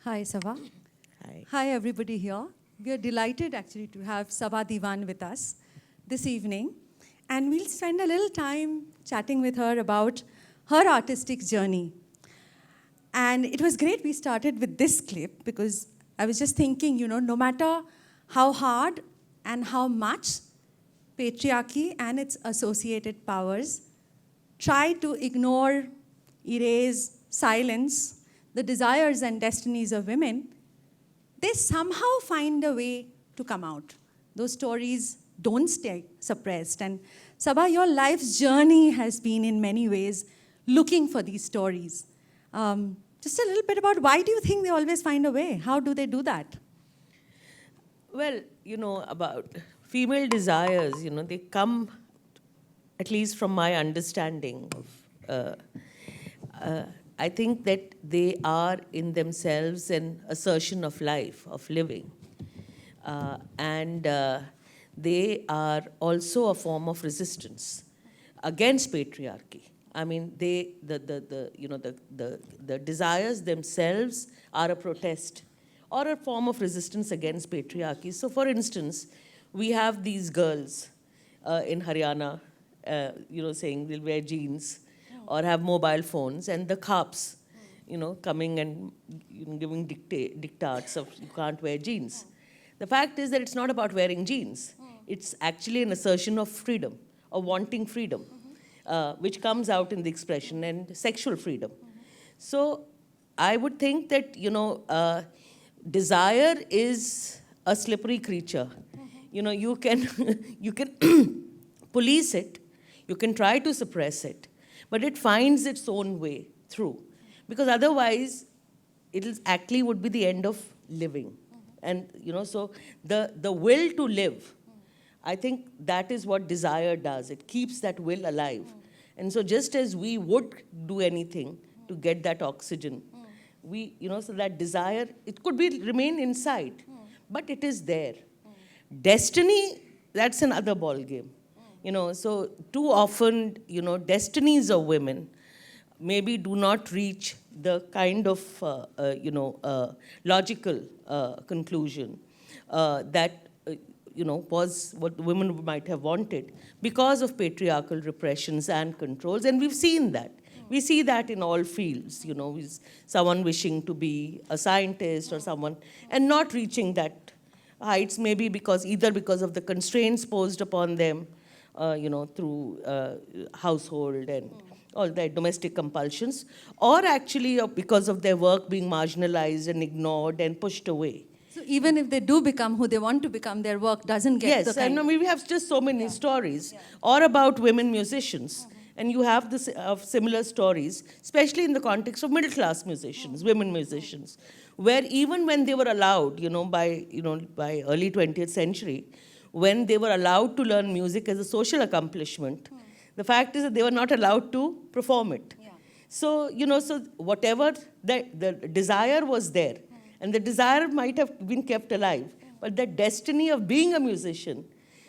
Hi, Saba. Hi. Hi, everybody here. We are delighted actually to have Saba Diwan with us this evening. And we'll spend a little time chatting with her about her artistic journey. And it was great we started with this clip because I was just thinking, no matter how hard and how much patriarchy and its associated powers try to ignore, erase, silence the desires and destinies of women, they somehow find a way to come out. Those stories don't stay suppressed. And Saba, your life's journey has been in many ways looking for these stories. Just a little bit about why do you think they always find a way? How do they do that? Well, about female desires, they come, at least from my understanding of, I think that they are in themselves an assertion of life, of living. And they are also a form of resistance against patriarchy. I mean, the desires themselves are a protest or a form of resistance against patriarchy. So, for instance, we have these girls in Haryana, saying they'll wear jeans or have mobile phones, and the cops, coming and giving diktats of you can't wear jeans. The fact is that it's not about wearing jeans. It's actually an assertion of freedom, of wanting freedom, which comes out in the expression, and sexual freedom. So I would think that, desire is a slippery creature. You can, you can police it, you can try to suppress it, but it finds its own way through. Because otherwise, it actually would be the end of living. And, so the will to live, I think that is what desire does. It keeps that will alive. And so just as we would do anything to get that oxygen, so that desire, it could remain inside, but it is there. Destiny, that's another ball game. So too often, destinies of women maybe do not reach the kind of, logical conclusion that, was what women might have wanted because of patriarchal repressions and controls. And we've seen that. We see that in all fields, someone wishing to be a scientist or someone, and not reaching that heights, maybe either because of the constraints posed upon them, through household and all their domestic compulsions, or actually because of their work being marginalized and ignored and pushed away. So even if they do become who they want to become, their work doesn't get the kind. Yes, and we have just so many stories, or about women musicians. And you have this similar stories, especially in the context of middle-class musicians, women musicians, where even when they were allowed, by early 20th century, when they were allowed to learn music as a social accomplishment, the fact is that they were not allowed to perform it. So, so whatever the desire was there, and the desire might have been kept alive, but the destiny of being a musician,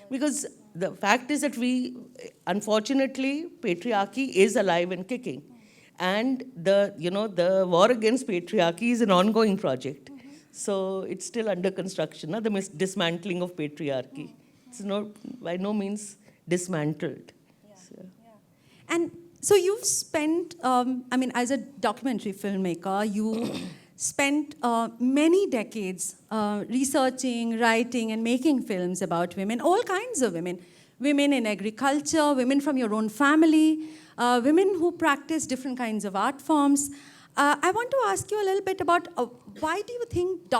because the fact is that unfortunately, patriarchy is alive and kicking. And the war against patriarchy is an ongoing project. So it's still under construction, the dismantling of patriarchy. It's by no means dismantled. So. And so you've spent, as a documentary filmmaker, you spent many decades researching, writing, and making films about women, all kinds of women. Women in agriculture, women from your own family, women who practice different kinds of art forms. I want to ask you a little bit about why do you think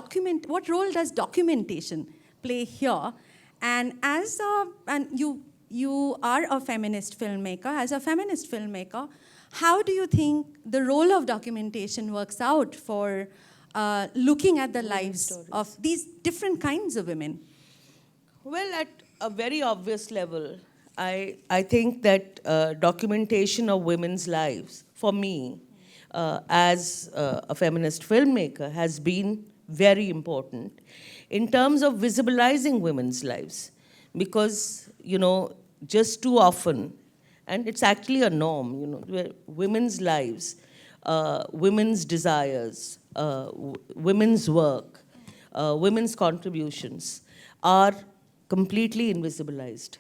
what role does documentation play here? And you are a feminist filmmaker. As a feminist filmmaker, how do you think the role of documentation works out for looking at the lives of these different kinds of women? Well, at a very obvious level, I think that documentation of women's lives, for me, as a feminist filmmaker, has been very important in terms of visibilizing women's lives. Because, just too often, and it's actually a norm, where women's lives women's desires, women's work, women's contributions are completely invisibilized,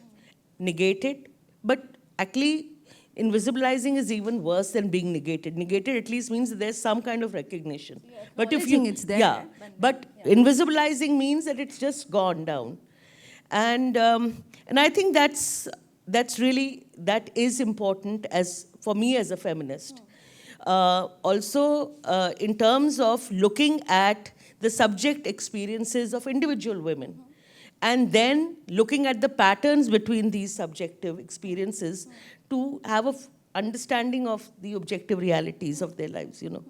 negated, but actually invisibilizing is even worse than being negated. Negated at least means that there's some kind of recognition. But if you, it's there, yeah, but invisibilizing means that it's just gone down. And I think that's really, that is important as, for me as a feminist. Also, in terms of looking at the subject experiences of individual women, and then looking at the patterns between these subjective experiences to have a understanding of the objective realities of their lives, you know.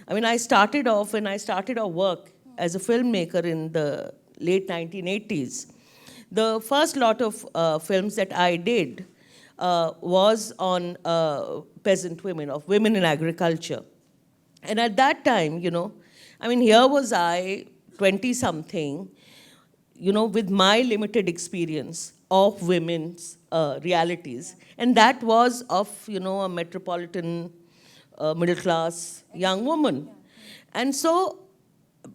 I mean, I started off, when I started our work as a filmmaker in the late 1980s, the first lot of films that I did was on peasant women, of women in agriculture. And at that time, you know, I mean, here was I, 20-something, you know, with my limited experience of women's realities. And that was of, you know, a metropolitan, middle-class young woman. And so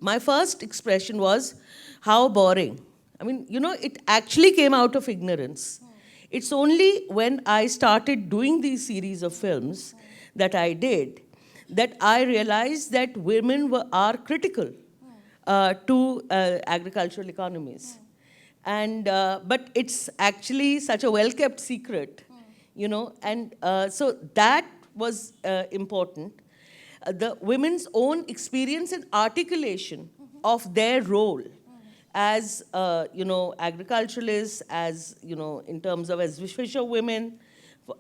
my first expression was, how boring. I mean, you know, it actually came out of ignorance. It's only when I started doing these series of films that I did that I realized that women are critical to agricultural economies. And, but it's actually such a well-kept secret, you know, and so that was important. The women's own experience and articulation of their role as, you know, agriculturalists, as, you know, in terms of as fisher women,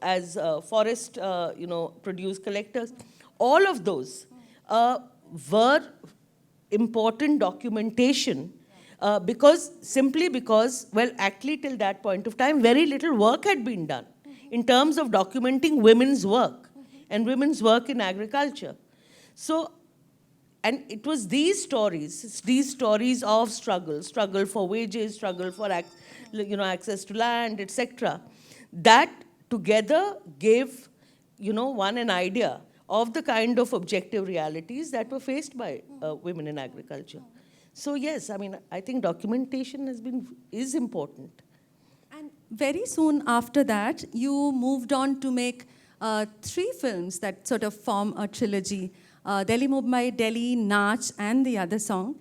as forest, you know, produce collectors, all of those were important documentation simply because, well, actually till that point of time, very little work had been done in terms of documenting women's work and women's work in agriculture. So, and it was these stories of struggle for wages, struggle for you know, access to land, etc., that together gave, you know, one an idea of the kind of objective realities that were faced by women in agriculture. So yes, I mean, I think documentation is important. And very soon after that, you moved on to make 3 films that sort of form a trilogy. Delhi Mumbai, Delhi, Nach, and the other song.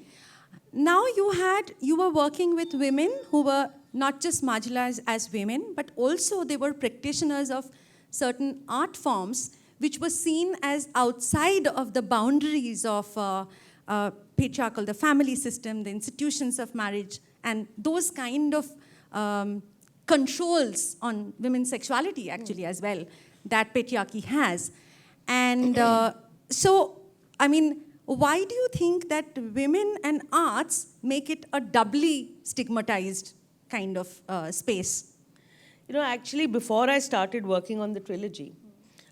Now you were working with women who were not just marginalized as women, but also they were practitioners of certain art forms which were seen as outside of the boundaries of patriarchal, the family system, the institutions of marriage, and those kind of controls on women's sexuality actually as well that patriarchy has. And so, I mean, why do you think that women and arts make it a doubly stigmatized kind of space? You know, actually, before I started working on the trilogy,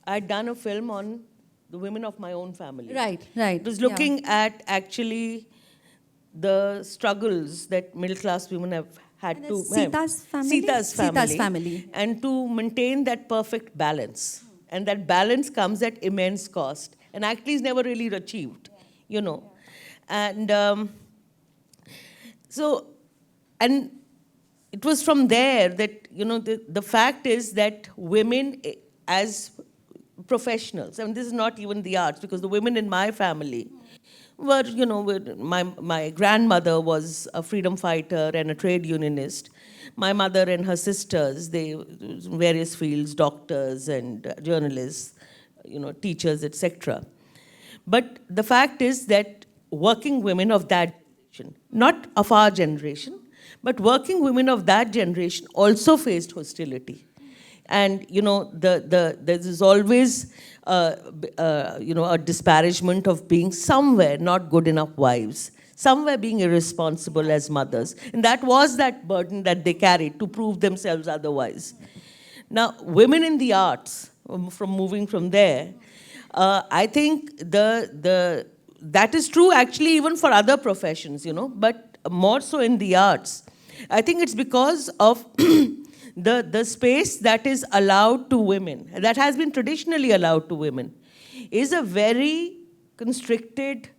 I'd done a film on the women of my own family. Right. It was looking at actually the struggles that middle-class women have had And to it's Sita's family? Sita's family. Sita's family. And to maintain that perfect balance. And that balance comes at immense cost. And actually is never really achieved, you know. And so, and it was from there that, you know, the fact is that women as professionals, I mean, this is not even the arts, because the women in my family were, you know, my grandmother was a freedom fighter and a trade unionist. My mother and her sisters, they various fields, doctors and journalists, you know, teachers, etc. But the fact is that working women of that generation, not of our generation, but working women of that generation also faced hostility. And, you know, there is always, you know, a disparagement of being somewhere not good enough wives, somewhere being irresponsible as mothers. And that was that burden that they carried to prove themselves otherwise. Now, women in the arts, from moving from there, I think that is true actually even for other professions, you know, but more so in the arts. I think it's because of the space that is allowed to women, that has been traditionally allowed to women, is a very constricted,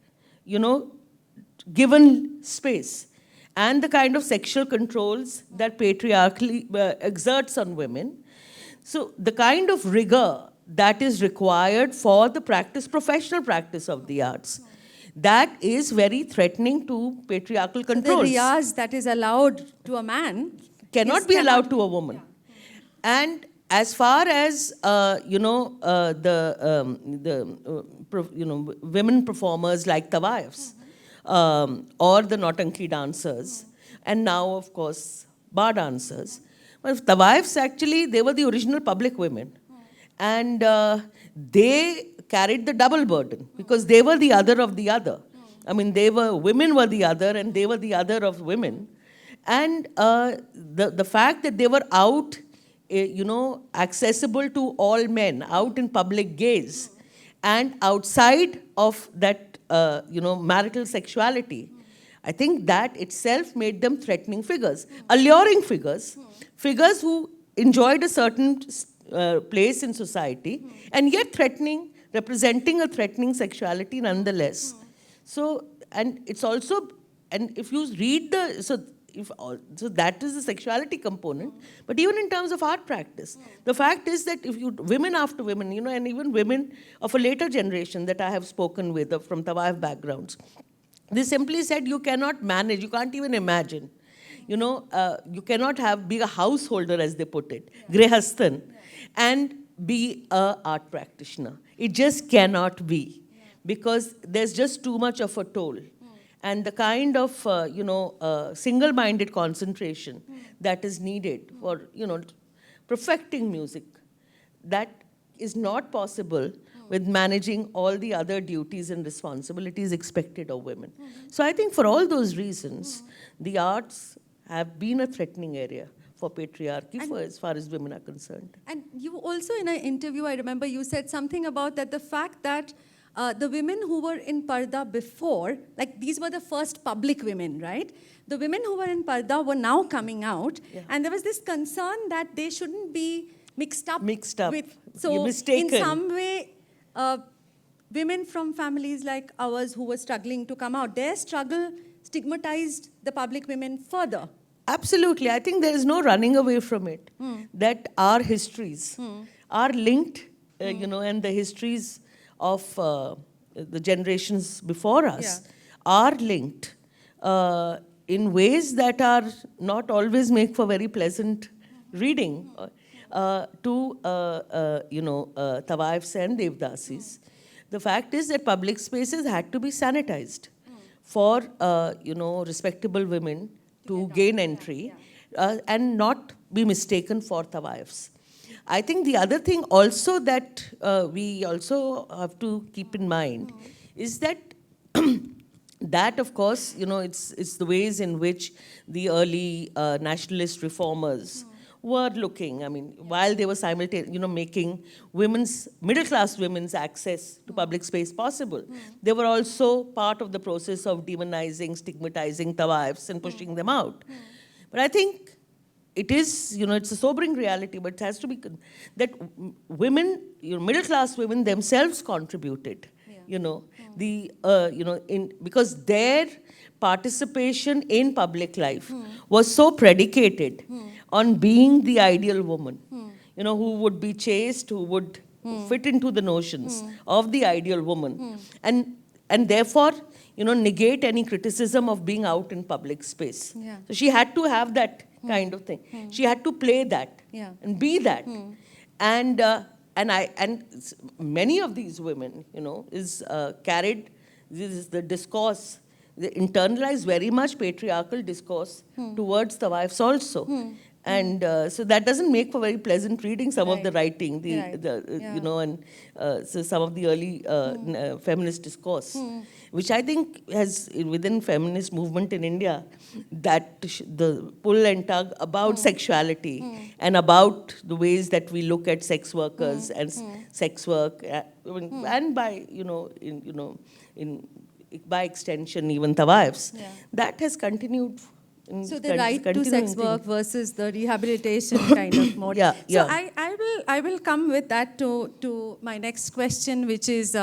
given space. And the kind of sexual controls that patriarchy exerts on women. So the kind of rigor that is required for the professional practice of the arts, that is very threatening to patriarchal controls. The riyaz that is allowed to a man cannot be allowed to a woman. And as far as women performers like Tawafs, or the Nautanki dancers, and now of course bar dancers. Well, Tawafs actually, they were the original public women, and they carried the double burden because they were the other of the other. I mean, women were the other, and they were the other of women. And the fact that they were out, accessible to all men, out in public gaze, and outside of that, marital sexuality, I think that itself made them threatening figures, alluring figures, figures who enjoyed a certain place in society, and yet representing a threatening sexuality nonetheless. So, and it's also, and if you read so that is the sexuality component, but even in terms of art practice, the fact is that women after women, and even women of a later generation that I have spoken with from Tawaf backgrounds, they simply said you cannot manage, you can't even imagine, you cannot be a householder, as they put it, grehasthan, and be a art practitioner. It just cannot be, because there's just too much of a toll. And the kind of, single-minded concentration that is needed for, perfecting music, that is not possible with managing all the other duties and responsibilities expected of women. So I think for all those reasons, the arts have been a threatening area for patriarchy as far as women are concerned. And you also, in an interview, I remember you said something about that, the fact that the women who were in Parda before, like these were the first public women, right? The women who were in Parda were now coming out, and there was this concern that they shouldn't be mixed up. With, so you're mistaken. In some way, women from families like ours who were struggling to come out, their struggle stigmatized the public women further. Absolutely. I think there is no running away from it. That our histories are linked, and the histories of the generations before us are linked in ways that are not always make for very pleasant reading to Tawafs and Devdasis. The fact is that public spaces had to be sanitized for respectable women to gain entry and not be mistaken for Tawafs. I think the other thing also that we also have to keep in mind is that that, of course, it's the ways in which the early nationalist reformers were looking. I mean, while they were simultaneously, making middle-class women's access to public space possible, they were also part of the process of demonizing, stigmatizing Tawafs and pushing them out. But I think it is, it's a sobering reality, but it has to be that women, middle-class women themselves contributed, because their participation in public life was so predicated on being the ideal woman, who would be chaste, who would fit into the notions of the ideal woman, and therefore, negate any criticism of being out in public space. Yeah. So she had to have that kind of thing. She had to play that and be that. And many of these women, is carried the discourse, the internalized very much patriarchal discourse towards the wives also. And so that doesn't make for very pleasant reading, some of the writing, so some of the early feminist discourse, which I think has, within feminist movement in India, that the pull and tug about sexuality and about the ways that we look at sex workers and sex work, and by, by extension, even Tawafs, that has continued So the right to continuing sex thing. work versus the rehabilitation kind of mode. Yeah, So yeah. I will come with that to my next question, which is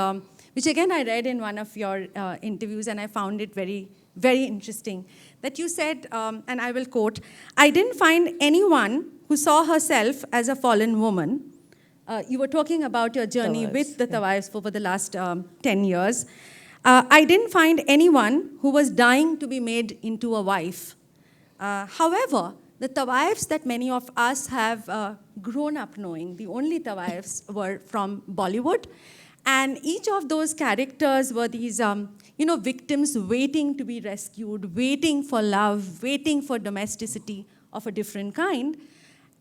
which again I read in one of your interviews, and I found it very, very interesting. That you said, and I will quote, "I didn't find anyone who saw herself as a fallen woman." You were talking about your journey Tawaifs, with the yeah. Tawaifs over the last 10 years. I didn't find anyone who was dying to be made into a wife. However, the Tawaifs that many of us have grown up knowing, the only Tawaifs were from Bollywood. And each of those characters were these victims waiting to be rescued, waiting for love, waiting for domesticity of a different kind.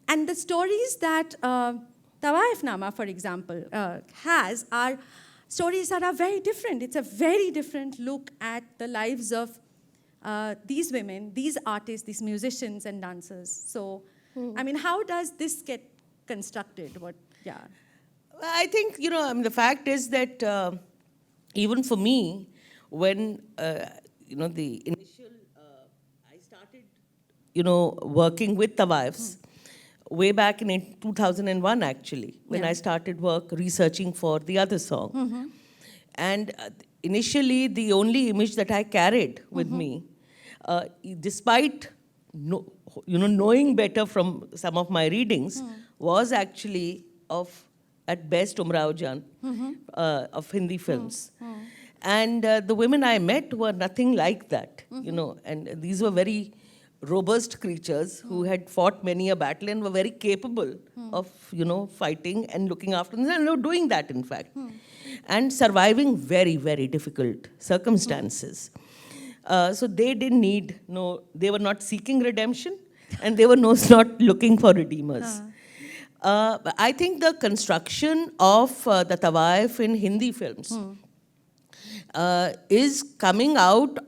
And the stories that Tawaif Nama, for example, has are stories that are very different. It's a very different look at the lives of these women, these artists, these musicians and dancers. So, I mean, how does this get constructed? Yeah. I think, the fact is that even for me, when, the initial, I started, working with Tawaifs way back in 2001, actually, when I started work researching for the other song. And initially, the only image that I carried with me, despite knowing better from some of my readings, was actually of, at best, Umrao Jan of Hindi films. And the women I met were nothing like that, and these were very robust creatures who had fought many a battle and were very capable of, fighting and looking after themselves, and they were doing that, in fact, and surviving very, very difficult circumstances. So they didn't need, they were not seeking redemption, and they were not looking for redeemers. But I think the construction of the Tawaif in Hindi films is coming out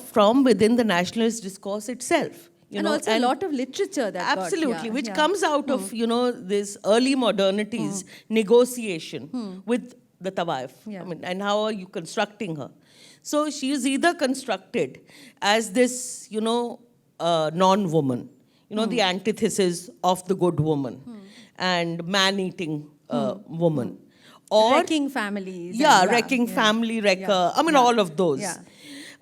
from within the nationalist discourse itself. And also a lot of literature that absolutely, which comes out of, this early modernity's negotiation with the Tawaif. I mean, and how are you constructing her? So she is either constructed as this, non-woman, the antithesis of the good woman and man-eating woman. Or wrecking families. Yeah, wrecking family, wrecker. I mean, all of those. Yeah.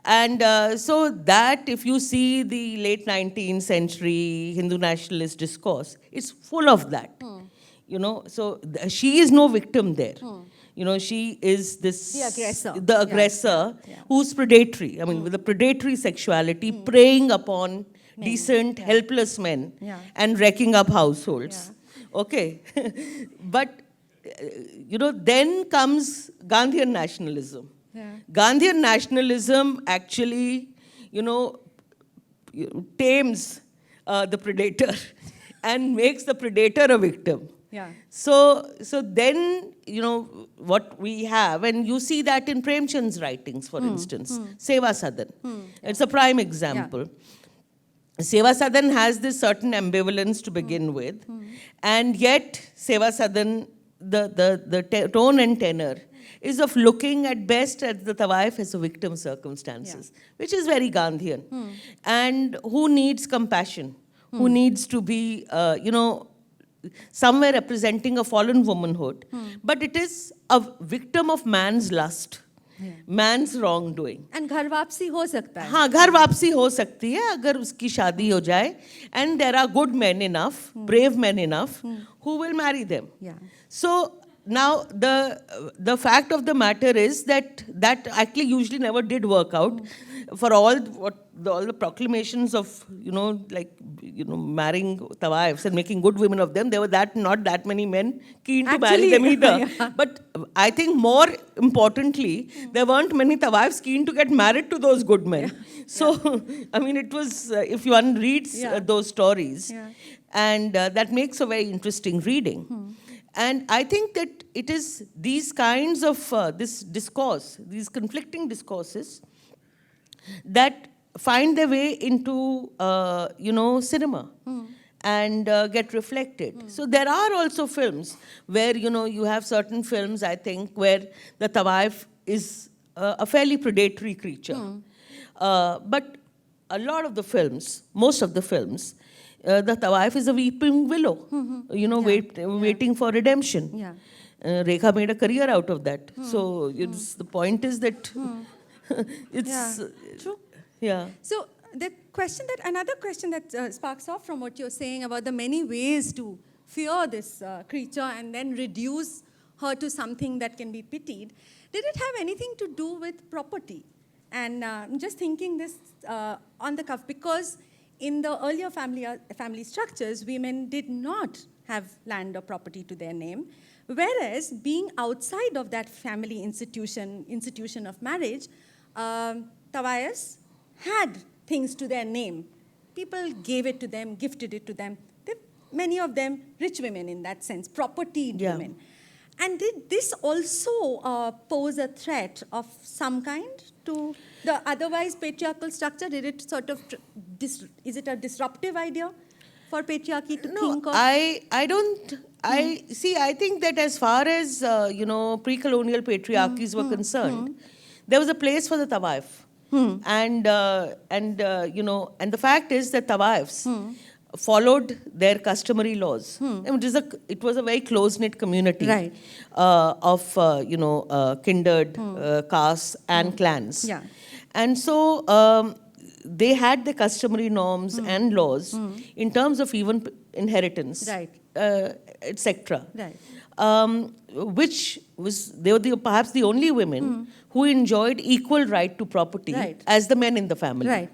And so that, if you see the late 19th century Hindu nationalist discourse, it's full of that. So she is no victim there. She is this... The aggressor who's predatory. I mean, with a predatory sexuality, preying upon decent, helpless men and wrecking up households. Okay. But, then comes Gandhian nationalism. Gandhian nationalism actually, tames the predator and makes the predator a victim. So then, what we have, and you see that in Premchand's writings, for instance, Seva Sadan. It's a prime example. Seva Sadan has this certain ambivalence to begin with, and yet Seva Sadan, the tone and tenor is of looking at best at the Tawaif as a victim circumstances, which is very Gandhian. And who needs compassion, who needs to be, somewhere representing a fallen womanhood, but it is a victim of man's lust, man's wrongdoing. And घर वापसी हो सकता है. हाँ, घर वापसी हो सकती है अगर उसकी शादी हो जाए, and there are good men enough, brave men enough, who will marry them. So now the fact of the matter is that actually usually never did work out. For all the proclamations of marrying Tawaifs and making good women of them, there were not that many men keen to marry them either. But I think more importantly, there weren't many Tawaifs keen to get married to those good men. So I mean, it was if one reads those stories, and that makes a very interesting reading. And I think that it is these kinds of this discourse, these conflicting discourses, that find their way into, cinema and get reflected. So there are also films where, you have certain films, I think, where the Tawaif is a fairly predatory creature. But a lot of the films, most of the films, the Tawaif is a weeping willow, waiting for redemption. Yeah. Rekha made a career out of that. So the point is that it's Yeah, true. yeah. So another question that sparks off from what you're saying about the many ways to fear this creature and then reduce her to something that can be pitied, did it have anything to do with property? And I'm just thinking this on the cuff because in the earlier family structures, women did not have land or property to their name, whereas being outside of that family institution of marriage, Tawayas had things to their name. People gave it to them, gifted it to them. Many of them rich women in that sense, propertied women. And did this also pose a threat of some kind to the otherwise patriarchal structure? Did it sort of, is it a disruptive idea for patriarchy to think of? I don't, I think that as far as, pre-colonial patriarchies were concerned, there was a place for the Tawaif. And the fact is that Tawaifs followed their customary laws. It was a very close-knit community of kindred castes and clans. Yeah. And so they had the customary norms and laws in terms of even inheritance, etc. Which was, they were perhaps the only women who enjoyed equal right to property as the men in the family.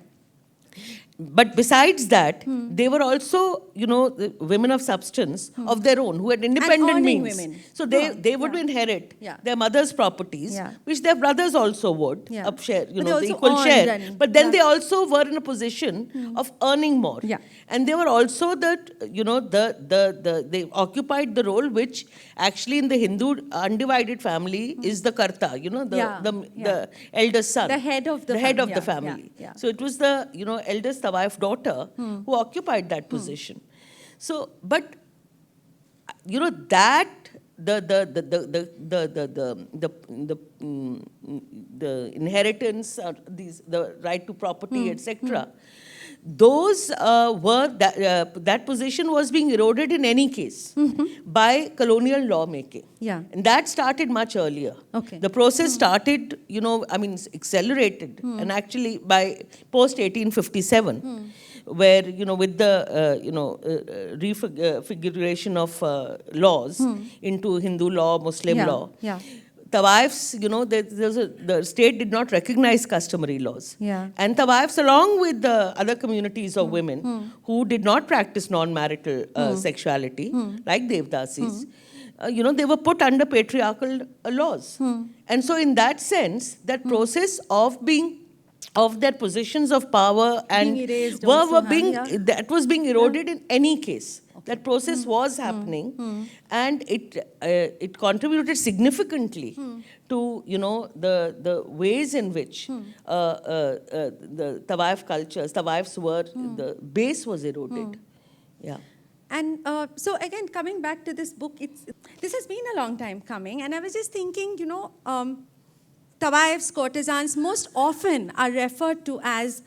But besides that, they were also, the women of substance of their own, who had independent means. Women. So they would inherit their mother's properties, which their brothers also would share, the equal share. But then they also were in a position of earning more. And they were also they occupied the role which actually in the Hindu undivided family is the karta, the eldest son. The head of the family. So it was the, eldest Tawaif daughter who occupied that position. So, but that the inheritance, the right to property, etc. Those that position was being eroded in any case by colonial lawmaking. And that started much earlier. The process started, accelerated, and actually by post 1857, where with the refiguration of laws into Hindu law, Muslim law. Tawaifs, the state did not recognize customary laws. And Tawaifs, along with the other communities of women who did not practice non-marital sexuality, like Devdasis, they were put under patriarchal laws. And so in that sense, that process of their positions of power and that was being eroded in any case. That process was happening, and it contributed significantly to the ways in which the Tawaif cultures, Tawaifs were, the base was eroded. And so again, coming back to this book, this has been a long time coming, and I was just thinking, Tawaifs, courtesans, most often are referred to as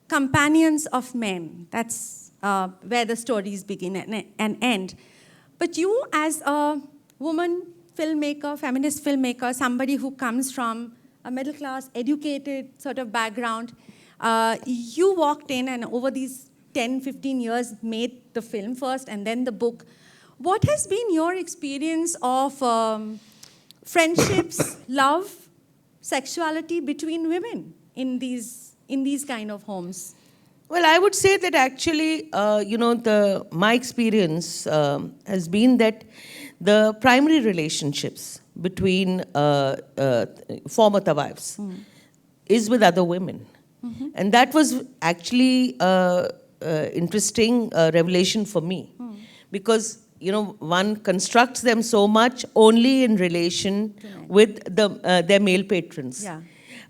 companions of men. That's where the stories begin and end. But you, as a woman filmmaker, feminist filmmaker, somebody who comes from a middle-class, educated sort of background, you walked in and over these 10, 15 years made the film first and then the book. What has been your experience of friendships, love, sexuality between women in these kind of homes? Well, I would say that actually, my experience has been that the primary relationships between former Tawaifs is with other women. And that was actually interesting revelation for me. Because, one constructs them so much only in relation with their male patrons.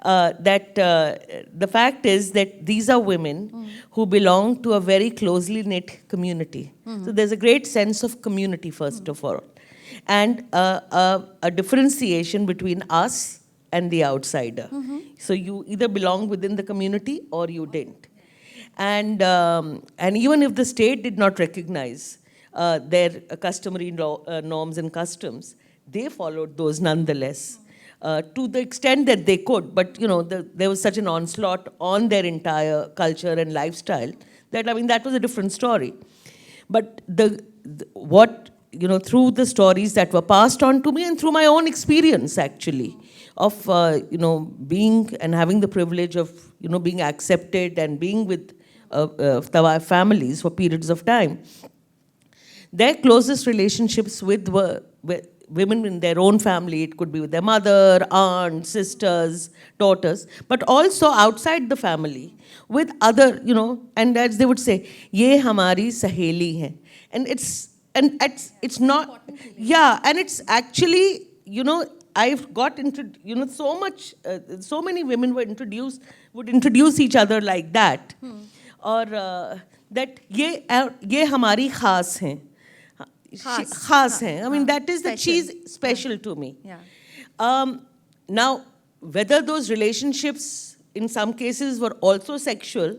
That the fact is that these are women who belong to a very closely knit community. So there's a great sense of community, first of all, and a differentiation between us and the outsider. So you either belong within the community or you didn't. And even if the state did not recognize their customary norms and customs, they followed those nonetheless. To the extent that they could, but there was such an onslaught on their entire culture and lifestyle that, I mean, that was a different story. But what, through the stories that were passed on to me and through my own experience, actually, of, being and having the privilege of, being accepted and being with Tawaif families for periods of time, their closest relationships with women in their own family, it could be with their mother, aunt, sisters, daughters, but also outside the family with other, and as they would say, ye hamari saheli hai. And it's not, yeah, and it's actually, I've got into, so much, so many women would introduce each other like that, or that ye hamari khas hai. Khas hai. I mean, that is that she's special to me. Yeah. Now, whether those relationships in some cases were also sexual,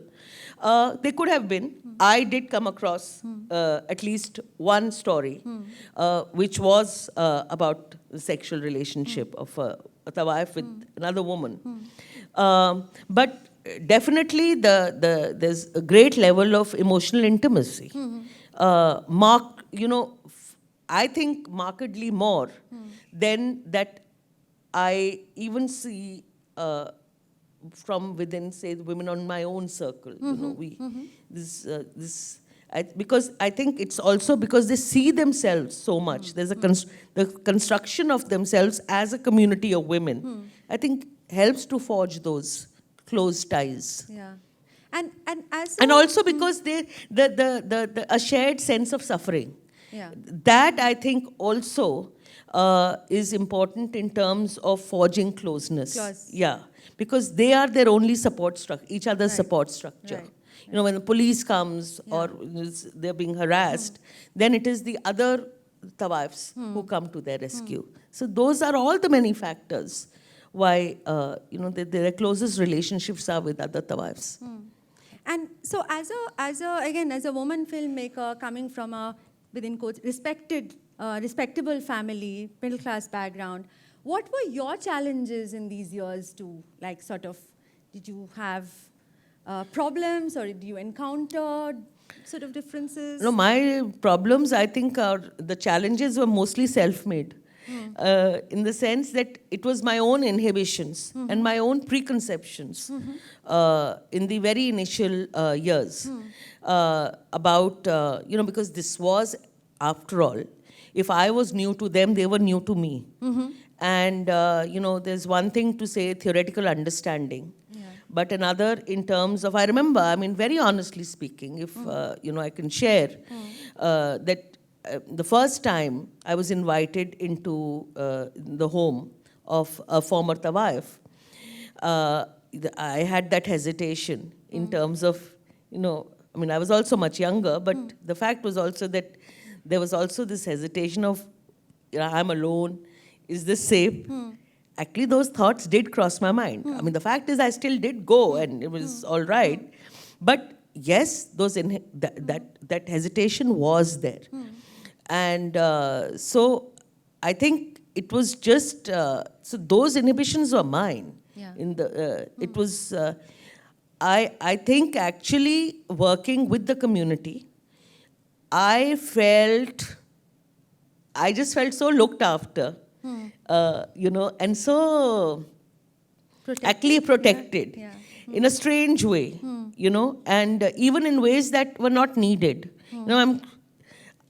they could have been. I did come across at least one story, which was about the sexual relationship of a Tawaif with another woman. But definitely there's a great level of emotional intimacy. I think markedly more than that I even see from within, say, the women on my own circle. Because I think it's also because they see themselves so much. There's the construction of themselves as a community of women, I think helps to forge those close ties. Yeah. And also because a shared sense of suffering. Yeah. That I think also is important in terms of forging closeness. Yeah, because they are their only support structure, each other's support structure. Right. When the police comes or they're being harassed, then it is the other Tawaifs who come to their rescue. So those are all the many factors why their closest relationships are with other Tawaifs. And so, as a woman filmmaker coming from a, within quotes, respectable family, middle class background, what were your challenges in these years to, like, sort of, did you have problems, or did you encounter sort of differences? No, my problems, I think, the challenges were mostly self-made. In the sense that it was my own inhibitions and my own preconceptions in the very initial years about, because this was, after all, if I was new to them, they were new to me. And, there's one thing to say theoretical understanding, but another in terms of, I remember, I mean, very honestly speaking, if, I can share, that the first time I was invited into the home of a former Tawaif, I had that hesitation in terms of, I mean, I was also much younger, but the fact was also that there was also this hesitation of, I'm alone, is this safe? Actually, those thoughts did cross my mind. I mean, the fact is I still did go and it was all right. But yes, that hesitation was there. And so I think it was just, so those inhibitions were mine. Yeah. It was, I think actually working with the community, I just felt so looked after, and so actually protected in a strange way, and even in ways that were not needed.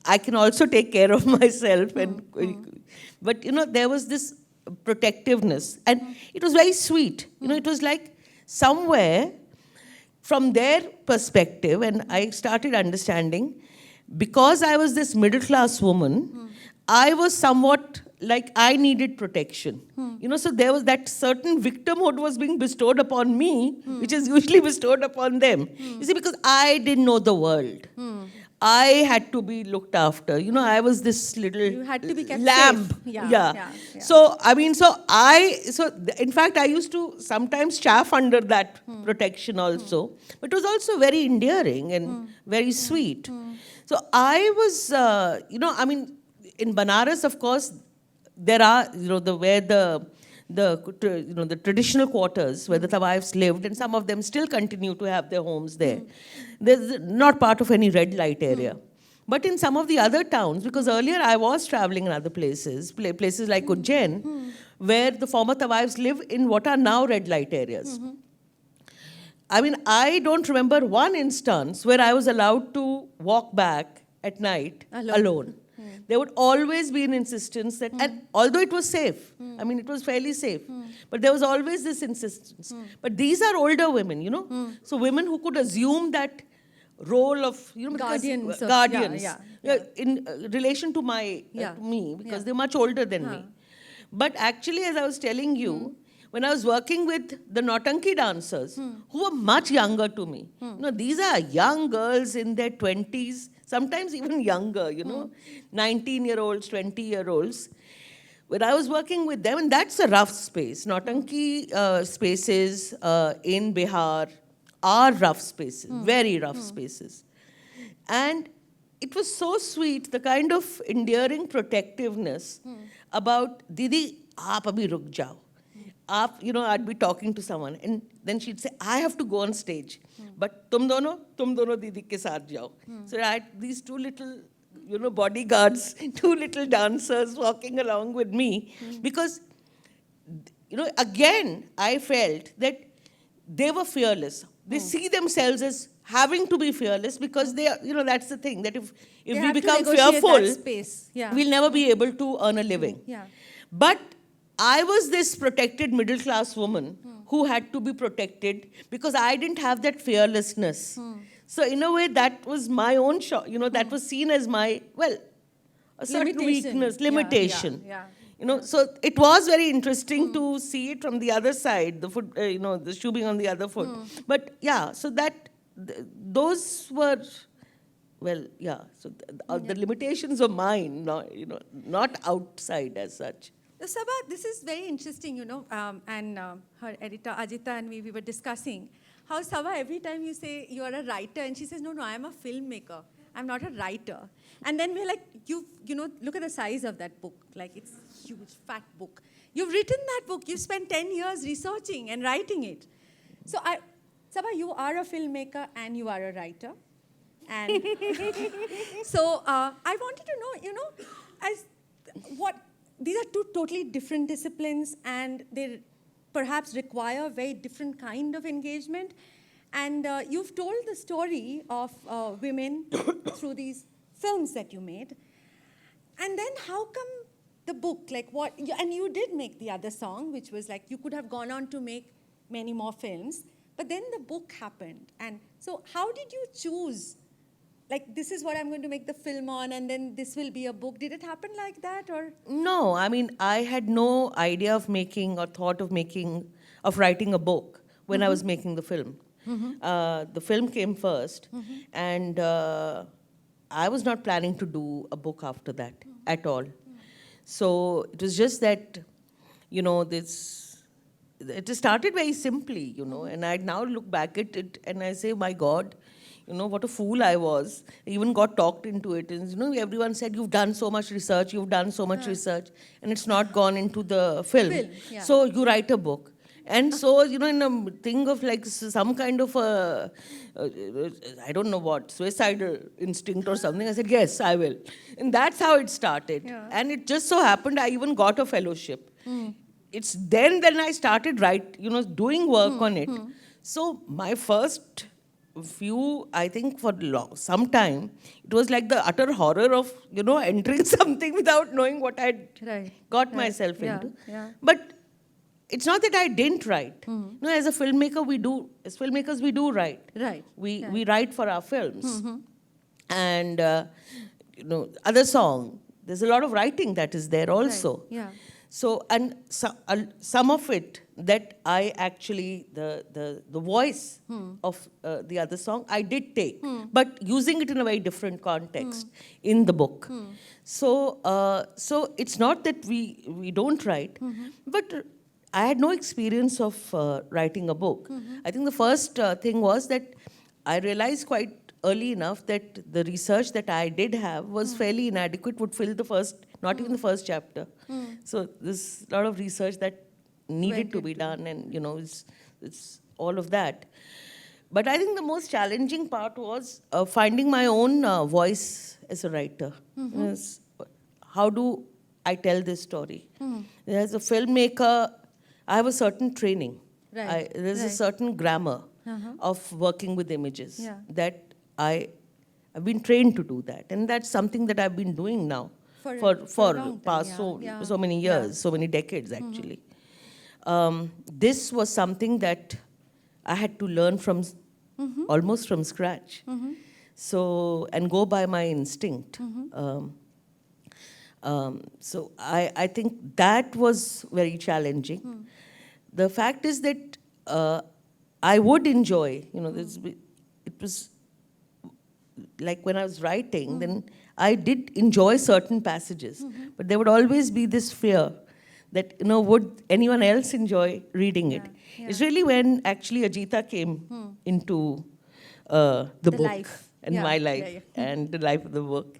I can also take care of myself, but there was this protectiveness, and it was very sweet. It was like somewhere from their perspective, and I started understanding, because I was this middle class woman, I was somewhat like I needed protection. So there was that certain victimhood was being bestowed upon me, which is usually bestowed upon them. You see, because I didn't know the world. I had to be looked after. You know, I was this little You had to be kept lamb. safe. Yeah, Yeah. yeah, yeah. So, I mean, in fact, I used to sometimes chaff under that protection also. But it was also very endearing and very sweet. So I was, I mean, in Banaras, of course, there are, the traditional quarters where the Tawaiffs lived, and some of them still continue to have their homes there. They're not part of any red light area. But in some of the other towns, because earlier I was traveling in other places, places like Ujjain, where the former Tawaiffs live in what are now red light areas. I mean, I don't remember one instance where I was allowed to walk back at night alone. There would always be an insistence that, and although it was safe, I mean, it was fairly safe, but there was always this insistence. But these are older women, so women who could assume that role of, because Guardians guardians, yeah. in relation to to me, because they're much older than me. But actually, as I was telling you, when I was working with the Nautanki dancers, who were much younger to me, these are young girls in their 20s, sometimes even younger, 19-year-olds, 20-year-olds. When I was working with them, and that's a rough space. Nautanki spaces in Bihar are rough spaces, very rough spaces. And it was so sweet, the kind of endearing protectiveness about, Didi, aap abhi ruk jao. I'd be talking to someone, and then she'd say, I have to go on stage. But tum dono Didi ke saath jao. So I had these two little, bodyguards, two little dancers walking along with me. Because, again, I felt that they were fearless. They see themselves as having to be fearless because they are, that's the thing, that if we become fearful, we'll never be able to earn a living. But I was this protected middle class woman who had to be protected because I didn't have that fearlessness. So in a way, that was my own shock. That was seen as my, a certain weakness, limitation. So it was very interesting to see it from the other side, the foot, the shoe being on the other foot. But yeah, so those were, so the limitations of mine, not outside as such. Saba, this is very interesting, and her editor Ajita and me, we were discussing how Saba, every time you say you are a writer, and she says, no, I am a filmmaker. I'm not a writer. And then we're like, look at the size of that book. Like, it's a huge, fat book. You've written that book. You've spent 10 years researching and writing it. So, Saba, you are a filmmaker and you are a writer. And so, I wanted to know, these are two totally different disciplines, and they perhaps require a very different kind of engagement. And you've told the story of women through these films that you made. And then how come the book, and you did make the other song, which was like, you could have gone on to make many more films, but then the book happened. And so how did you choose, this is what I'm going to make the film on, and then this will be a book? Did it happen like that, or? No, I mean, I had no idea of making or thought of writing a book when I was making the film. The film came first, and I was not planning to do a book after that at all. So it was just that, it started very simply, and I now look back at it and I say, my God, what a fool I was. I even got talked into it. And, everyone said, you've done so much research, and it's not gone into the film. So you write a book. And so, in a thing of some kind of I don't know what, suicidal instinct or something, I said, yes, I will. And that's how it started. And it just so happened I even got a fellowship. It's then I started doing work on it. So my first few, I think for some time, it was like the utter horror of, entering something without knowing what I'd got myself into. But it's not that I didn't write. As a filmmaker, as filmmakers, we do write. We write for our films. And, other song, there's a lot of writing that is there also. Some of it that I actually, the voice of the other song, I did take, but using it in a very different context in the book. So it's not that we don't write, but I had no experience of writing a book. I think the first thing was that I realized quite early enough that the research that I did have was fairly inadequate, would fill the first, not even the first chapter. So there's a lot of research that needed to be done, and it's all of that. But I think the most challenging part was finding my own voice as a writer. Yes. How do I tell this story? As a filmmaker, I have a certain training. Right. There's a Right. certain grammar of working with images Yeah. that I've been trained to do that. And that's something that I've been doing now For a for long time, past yeah. so many Yeah. years, so many decades actually. This was something that I had to learn from almost from scratch. So, and go by my instinct. So I think that was very challenging. The fact is that I would enjoy, it was like when I was writing, then I did enjoy certain passages, but there would always be this fear that, would anyone else enjoy reading it? Yeah. It's really when actually Ajita came into the book life. and Yeah. my life Yeah, yeah. and the life of the book,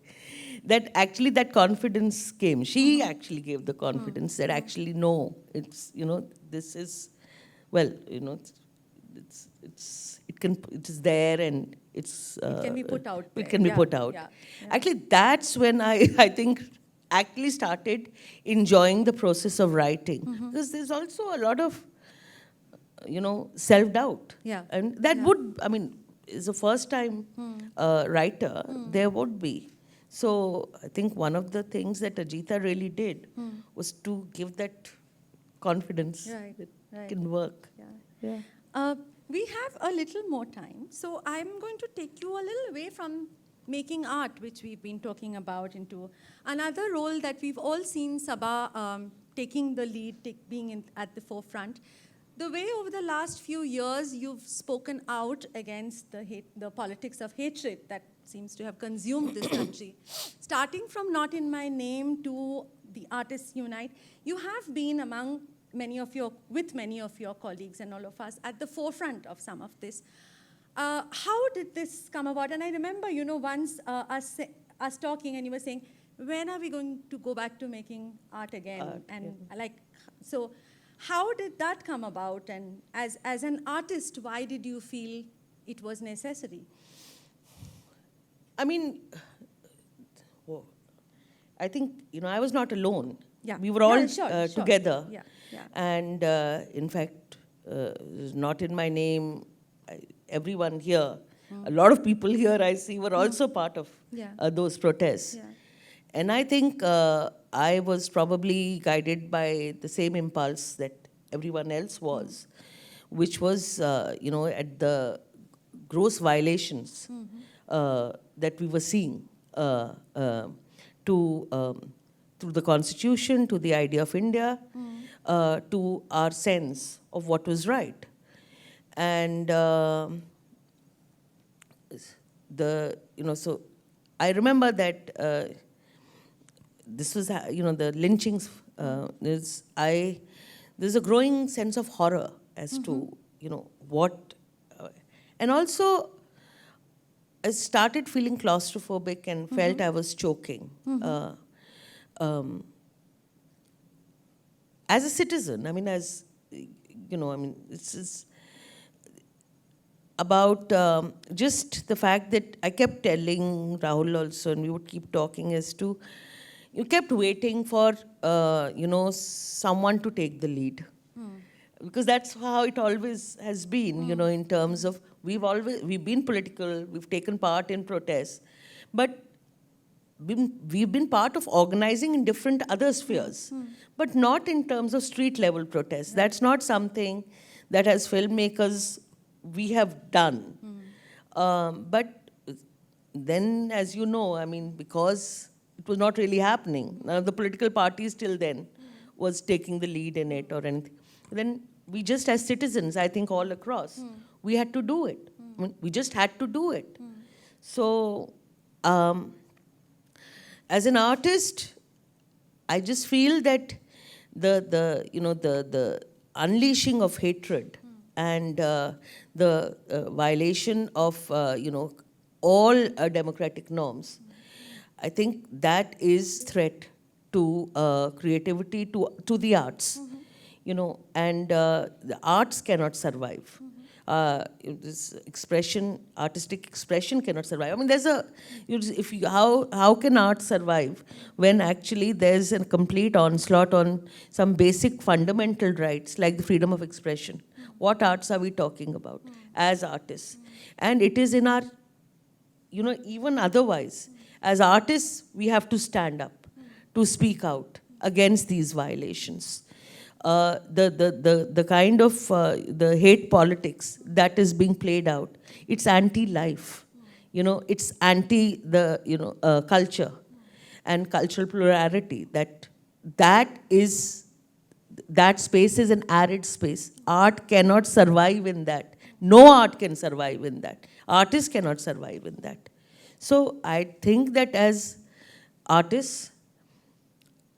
that actually that confidence came. She actually gave the confidence that actually, no, it's, this is, well, it is there, and it's It can be put out it there. can be Yeah, put out. yeah, yeah. Actually, that's when I think actually started enjoying the process of writing, because there's also a lot of self-doubt. Yeah. And that Yeah. would, I mean, as a first-time writer, there would be. So I think one of the things that Ajita really did was to give that confidence Right, that right. can work. Yeah. Yeah. We have a little more time, so I'm going to take you a little away from making art, which we've been talking about, into another role that we've all seen Saba taking the lead, being at the forefront. The way over the last few years you've spoken out against the politics of hatred that seems to have consumed this country, starting from Not in My Name to the Artists Unite, you have been with many of your colleagues and all of us at the forefront of some of this. How did this come about? And I remember, once us talking, and you were saying, when are we going to go back to making art again? So how did that come about? And as an artist, why did you feel it was necessary? I mean, I think, I was not alone. Yeah. We were all Sure. together. Yeah. And in fact, Not in My Name, everyone here, a lot of people here I see were also part of those protests. Yeah. And I think I was probably guided by the same impulse that everyone else was, which was, at the gross violations that we were seeing through the Constitution, to the idea of India, to our sense of what was right. And so I remember that this was, the lynchings, there's a growing sense of horror as to, what, and also I started feeling claustrophobic and felt I was choking. As a citizen, I mean, it's about just the fact that I kept telling Rahul also, and we would keep talking as to, you kept waiting for, someone to take the lead. Because that's how it always has been, in terms of, we've been political, we've taken part in protests, but we've been part of organizing in different other spheres, but not in terms of street level protests. That's not something that as filmmakers we have done. But then, as you know, I mean, because it was not really happening, none of the political parties till then was taking the lead in it or anything. Then we just as citizens, I think all across, we had to do it. I mean, we just had to do it. So, as an artist, I just feel that the unleashing of hatred and the violation of all democratic norms, I think that is threat to creativity, to the arts, and the arts cannot survive. This expression, artistic expression cannot survive. I mean, there's a, how can art survive when actually there's a complete onslaught on some basic fundamental rights like the freedom of expression? What arts are we talking about as artists? And it is in our, even otherwise, as artists, we have to stand up, to speak out against these violations. The kind of the hate politics that is being played out, it's anti-life, it's anti the culture and cultural plurality. That space is an arid space. Art cannot survive in that. No art can survive in that. Artists cannot survive in that. So I think that as artists,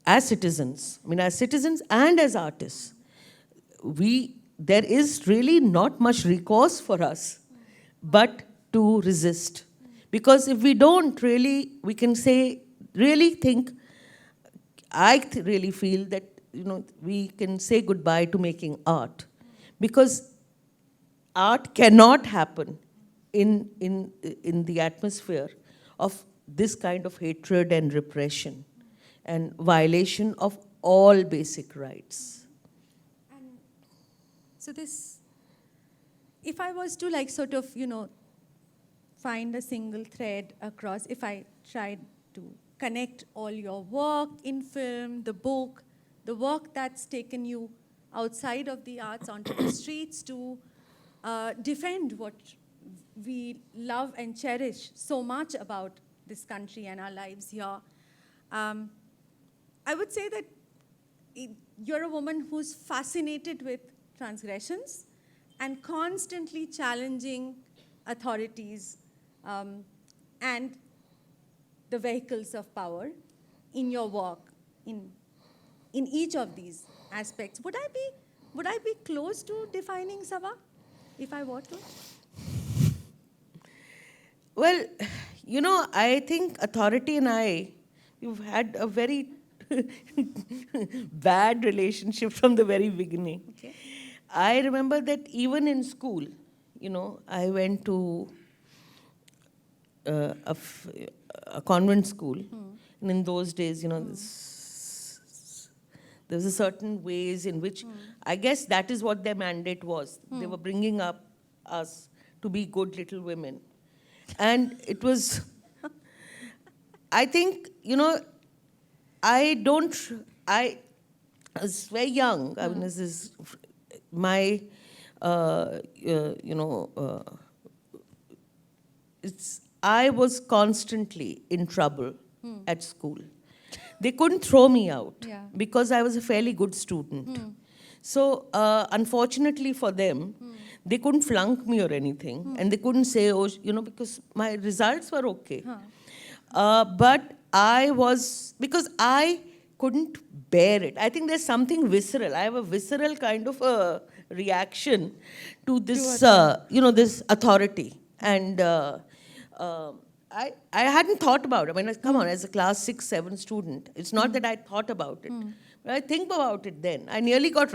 as citizens and as artists, there is really not much recourse for us but to resist. Because if we don't really, we can say, really think, really feel that, we can say goodbye to making art. Because art cannot happen in the atmosphere of this kind of hatred and repression and violation of all basic rights. And so this, if I was to like sort of, find a single thread across, if I tried to connect all your work in film, the book, the work that's taken you outside of the arts onto the streets to defend what we love and cherish so much about this country and our lives here, I would say that you're a woman who's fascinated with transgressions and constantly challenging authorities and the vehicles of power in your work, in each of these aspects. Would I be close to defining Saba, if I were to? Well, I think authority and we've had a very bad relationship from the very beginning. Okay. I remember that even in school, I went to a convent school. And in those days, there was a certain ways in which, I guess that is what their mandate was. They were bringing up us to be good little women. And it was, I think, I was very young. I mean, this is my, I was constantly in trouble at school. They couldn't throw me out because I was a fairly good student. So, unfortunately for them, they couldn't flunk me or anything. And they couldn't say, oh, because my results were okay. But because I couldn't bear it. I think there's something visceral. I have a visceral kind of a reaction to this, this authority. And I hadn't thought about it. I mean, come on, as a class 6, 7 student, it's not that I thought about it. But I think about it then. I nearly got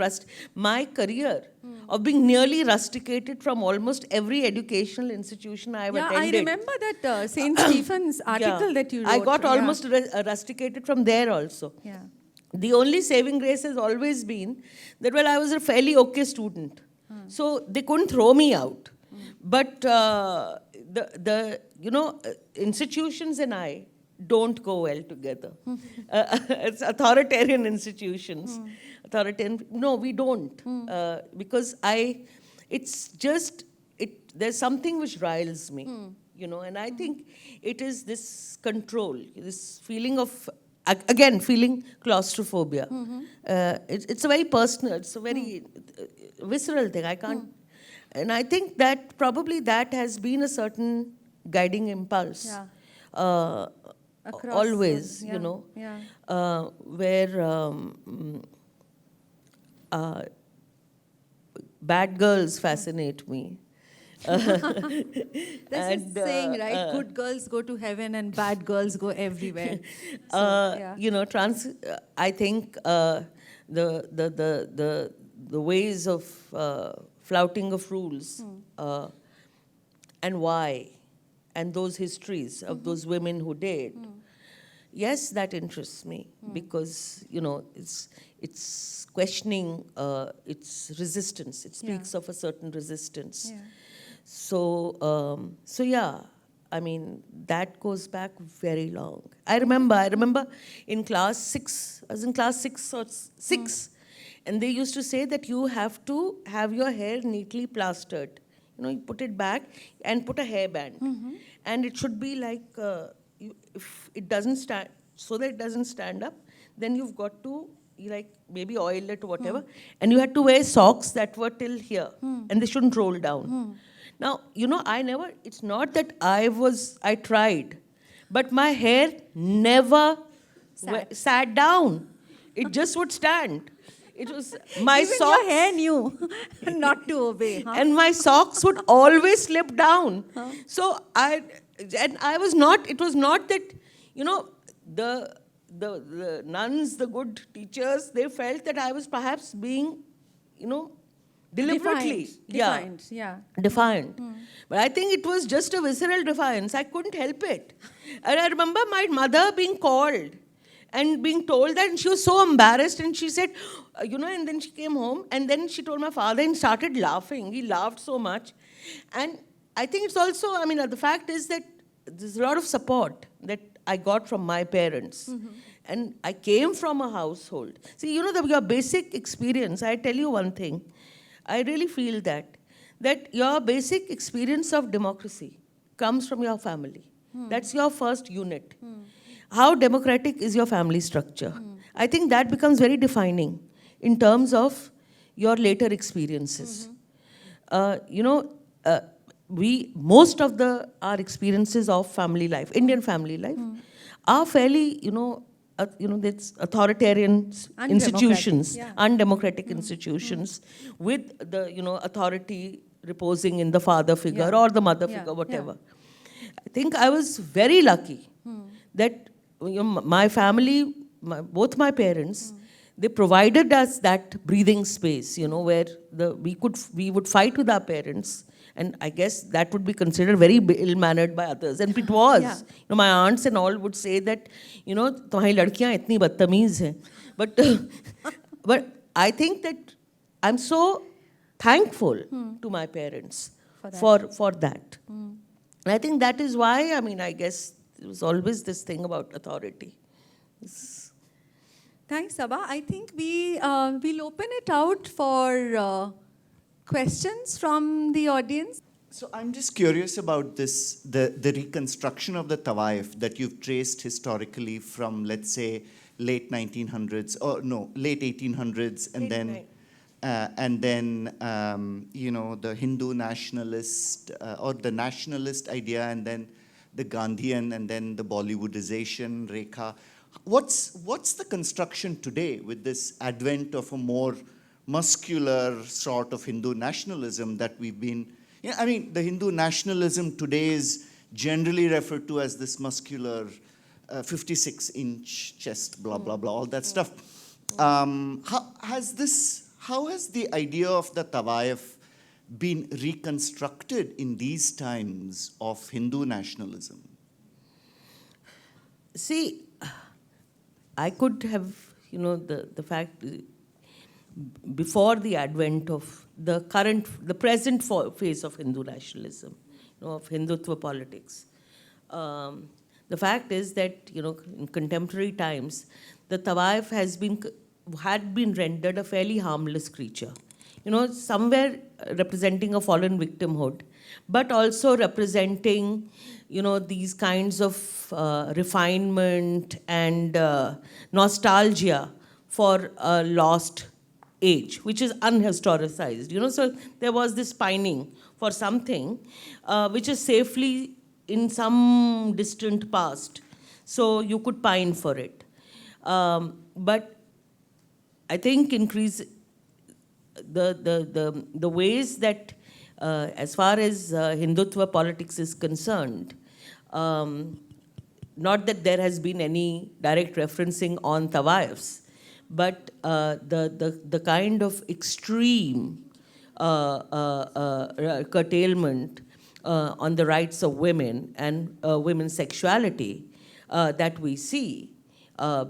my career of being nearly rusticated from almost every educational institution I've attended. I remember that St. Stephen's article that you wrote. I got almost rusticated from there also. Yeah. The only saving grace has always been that, well, I was a fairly okay student. So they couldn't throw me out. But institutions and I don't go well together. It's authoritarian institutions. No, we don't. Because there's something which riles me, and I think it is this control, this feeling of again, feeling claustrophobia. It's a very personal, it's a very visceral thing. I can't, and I think that probably that has been a certain guiding impulse. Yeah. Uh, Across, always, yeah, you know, yeah. where bad girls fascinate me. That's a saying, right? Good girls go to heaven and bad girls go everywhere. So, yeah. You know, I think the ways of flouting of rules and why, and those histories of those women who did. Yes, that interests me because you know it's questioning its resistance. It speaks of a certain resistance. Yeah. So yeah, I mean that goes back very long. I remember in class 6, I was in class 6 or 6, and they used to say that you have to have your hair neatly plastered. You know, you put it back and put a hairband, and it should be like if it doesn't stand, so that it doesn't stand up, then you've got to like maybe oil it or whatever, and you had to wear socks that were till here, and they shouldn't roll down. Now, you know, it's not that I tried, but my hair never sat down. It just would stand. It was my Even socks. your hair knew not to obey, huh? And my socks would always slip down. So I was not, it was not that, you know, the nuns, the good teachers, they felt that I was perhaps being, you know, deliberately. Defiant, yeah. Defiant. But I think it was just a visceral defiance. I couldn't help it. And I remember my mother being called and being told that, and she was so embarrassed, and she said, you know, and then she came home, and then she told my father and started laughing. He laughed so much. And I think it's also, I mean, the fact is that there's a lot of support that I got from my parents. And I came from a household. See, you know, your basic experience, I tell you one thing, I really feel that your basic experience of democracy comes from your family. That's your first unit. How democratic is your family structure? I think that becomes very defining in terms of your later experiences. You know, most of our experiences of family life, Indian family life, are fairly, that's authoritarian institutions, undemocratic institutions, with the, authority reposing in the father figure or the mother figure, whatever. I think I was very lucky that my family, both my parents, they provided us that breathing space, where we would fight with our parents. And I guess that would be considered very ill-mannered by others. And it was. Yeah. My aunts and all would say that, तुम्हारी लड़कियां इतनी बदतमीज हैं. But I think that I'm so thankful to my parents for that. And I think that is why, I guess there was always this thing about authority. Thanks, Saba. I think we'll open it out for questions from the audience. So I'm just curious about this, the reconstruction of the Tawaif that you've traced historically from, let's say, late 1900s, or no, late 1800s, and then the Hindu nationalist or the nationalist idea, and then the Gandhian, and then the Bollywoodization, Rekha. What's the construction today with this advent of a more muscular sort of Hindu nationalism that we've been... the Hindu nationalism today is generally referred to as this muscular 56-inch chest, blah, blah, blah, all that stuff. How has the idea of the Tawaif been reconstructed in these times of Hindu nationalism? See, I could have, the fact, before the advent of the present phase of Hindu nationalism, of Hindutva politics. The fact is that, in contemporary times, the Tawaif had been rendered a fairly harmless creature. somewhere representing a fallen victimhood, but also representing, these kinds of refinement and nostalgia for a lost age, which is unhistoricized. So there was this pining for something which is safely in some distant past. So you could pine for it. But I think the ways that, as far as Hindutva politics is concerned, not that there has been any direct referencing on Tawaifs, but the kind of extreme curtailment on the rights of women and women's sexuality that we see,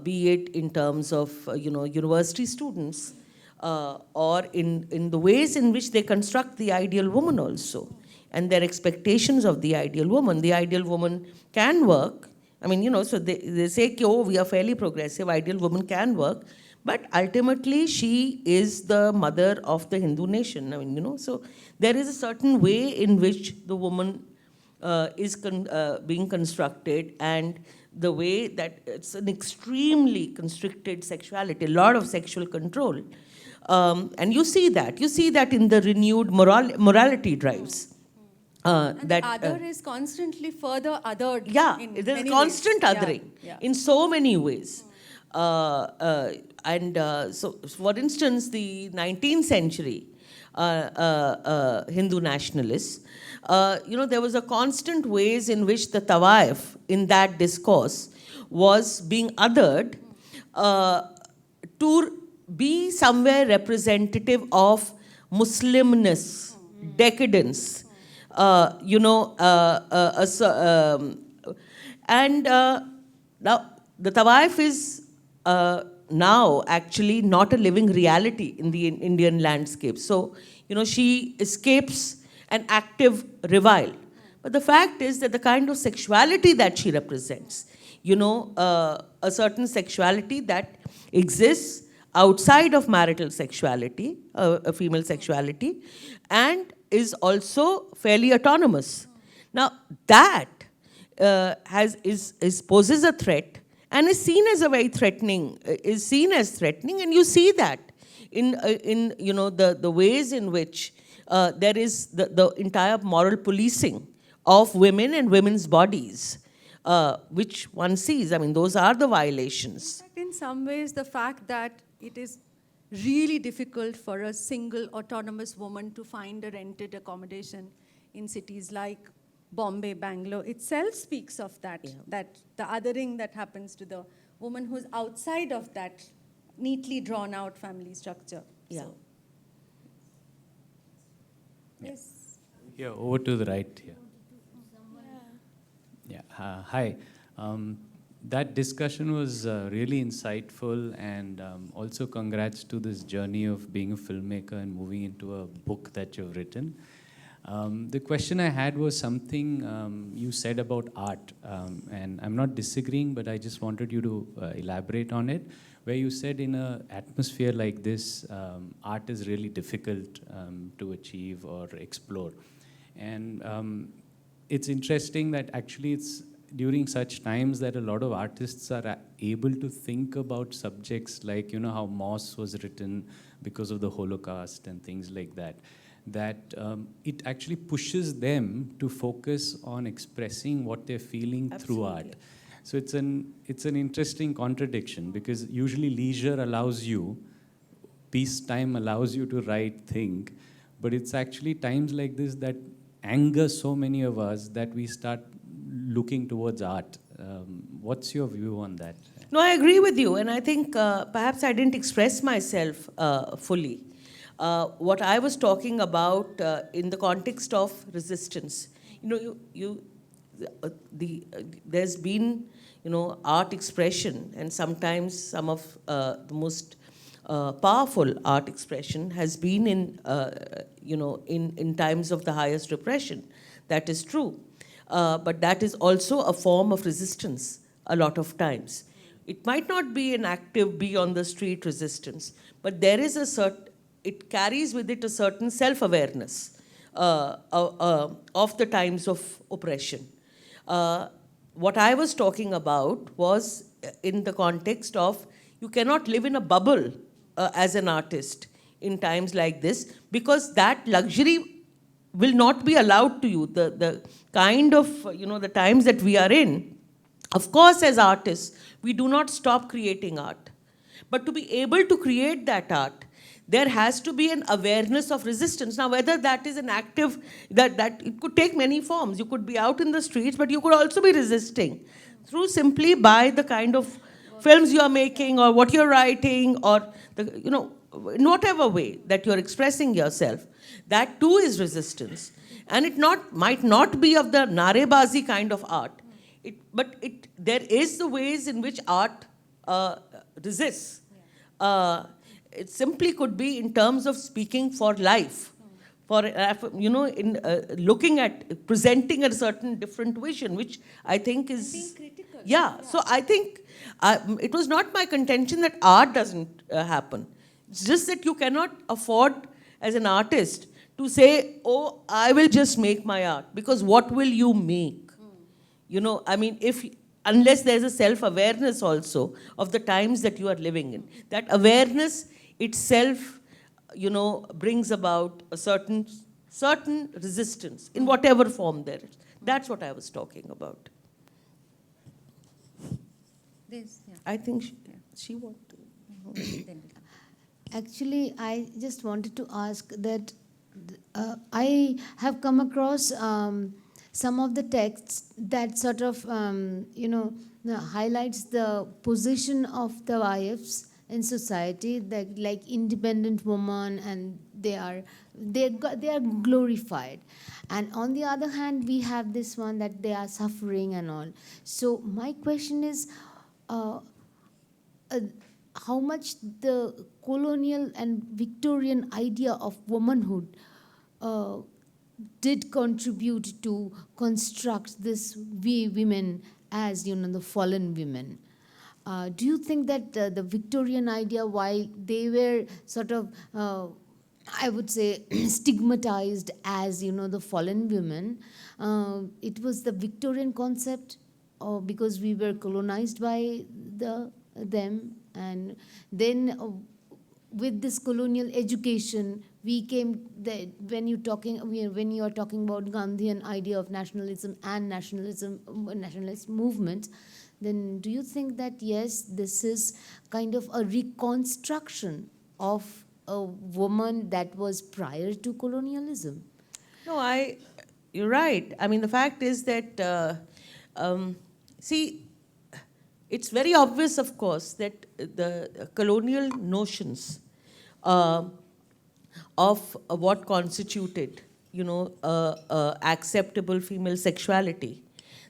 be it in terms of university students or in the ways in which they construct the ideal woman also, and their expectations of the ideal woman. The ideal woman can work. I mean, so they say, oh, we are fairly progressive, ideal woman can work, but ultimately she is the mother of the Hindu nation. I mean, so there is a certain way in which the woman is being constructed, and the way that it's an extremely constricted sexuality, a lot of sexual control. And you see that in the renewed morality drives. And that the other is constantly further othered. Yeah, in there's many constant ways. othering Yeah. in so many ways. So, for instance, the 19th century Hindu nationalists, there was a constant ways in which the Tawaif in that discourse was being othered to be somewhere representative of Muslimness, decadence, and now the Tawaif is now actually not a living reality in the Indian landscape. So, she escapes an active revile. But the fact is that the kind of sexuality that she represents, a certain sexuality that exists outside of marital sexuality, a female sexuality, and is also fairly autonomous. Now, that poses a threat and is seen as a very threatening, and you see that in the ways in which there is the entire moral policing of women and women's bodies, which one sees. I mean, those are the violations. In some ways, the fact that it is really difficult for a single autonomous woman to find a rented accommodation in cities like Bombay, Bangalore, itself speaks of that, that the othering that happens to the woman who's outside of that neatly drawn out family structure. Yeah. So, yes. Yeah, over to the right here. Yeah, hi. That discussion was really insightful, and also congrats to this journey of being a filmmaker and moving into a book that you've written. The question I had was something you said about art, and I'm not disagreeing, but I just wanted you to elaborate on it, where you said in an atmosphere like this, art is really difficult to achieve or explore. And it's interesting that actually it's during such times that a lot of artists are able to think about subjects like, how Moss was written because of the Holocaust and things like that, it actually pushes them to focus on expressing what they're feeling through art. So it's an interesting contradiction, because usually leisure allows you, peacetime allows you to write, think, but it's actually times like this that anger so many of us that we start looking towards art. What's your view on that? No, I agree with you, and I think perhaps I didn't express myself fully. What I was talking about in the context of resistance, there's been, art expression, and sometimes some of the most powerful art expression has been in times of the highest repression. That is true. But that is also a form of resistance a lot of times. It might not be an active, be on the street resistance, but there is a it carries with it a certain self-awareness of the times of oppression. What I was talking about was in the context of you cannot live in a bubble as an artist in times like this, because that luxury will not be allowed to you. The kind of, the times that we are in, of course, as artists, we do not stop creating art. But to be able to create that art, there has to be an awareness of resistance. Now, whether that is an active, that it could take many forms. You could be out in the streets, but you could also be resisting through simply by the kind of films you are making or what you're writing or, in whatever way that you're expressing yourself. That too is resistance. And it might not be of the narebazi kind of art, but there is the ways in which art resists. It simply could be in terms of speaking for life, for in looking at presenting a certain different vision, which I think is being critical. Yeah. So I think it was not my contention that art doesn't happen. It's just that you cannot afford as an artist to say, oh, I will just make my art, because what will you make? Unless there's a self-awareness also of the times that you are living in. That awareness itself, brings about a certain resistance in whatever form there is. That's what I was talking about. This, yeah. I think she wanted to. Actually, I just wanted to ask that I have come across some of the texts that sort of, highlights the position of the wives in society, that like independent woman, and they are glorified. And on the other hand, we have this one that they are suffering and all. So my question is, how much the colonial and Victorian idea of womanhood did contribute to construct this women as, the fallen women. Do you think that the Victorian idea, while they were sort of, I would say, stigmatized as, the fallen women, it was the Victorian concept, or because we were colonized by them, and then with this colonial education, we came when you are talking about Gandhian idea of nationalism and nationalist movements, then do you think that yes, this is kind of a reconstruction of a woman that was prior to colonialism? No, you're right. I mean, the fact is that, see, it's very obvious, of course, that the colonial notions of what constituted, acceptable female sexuality,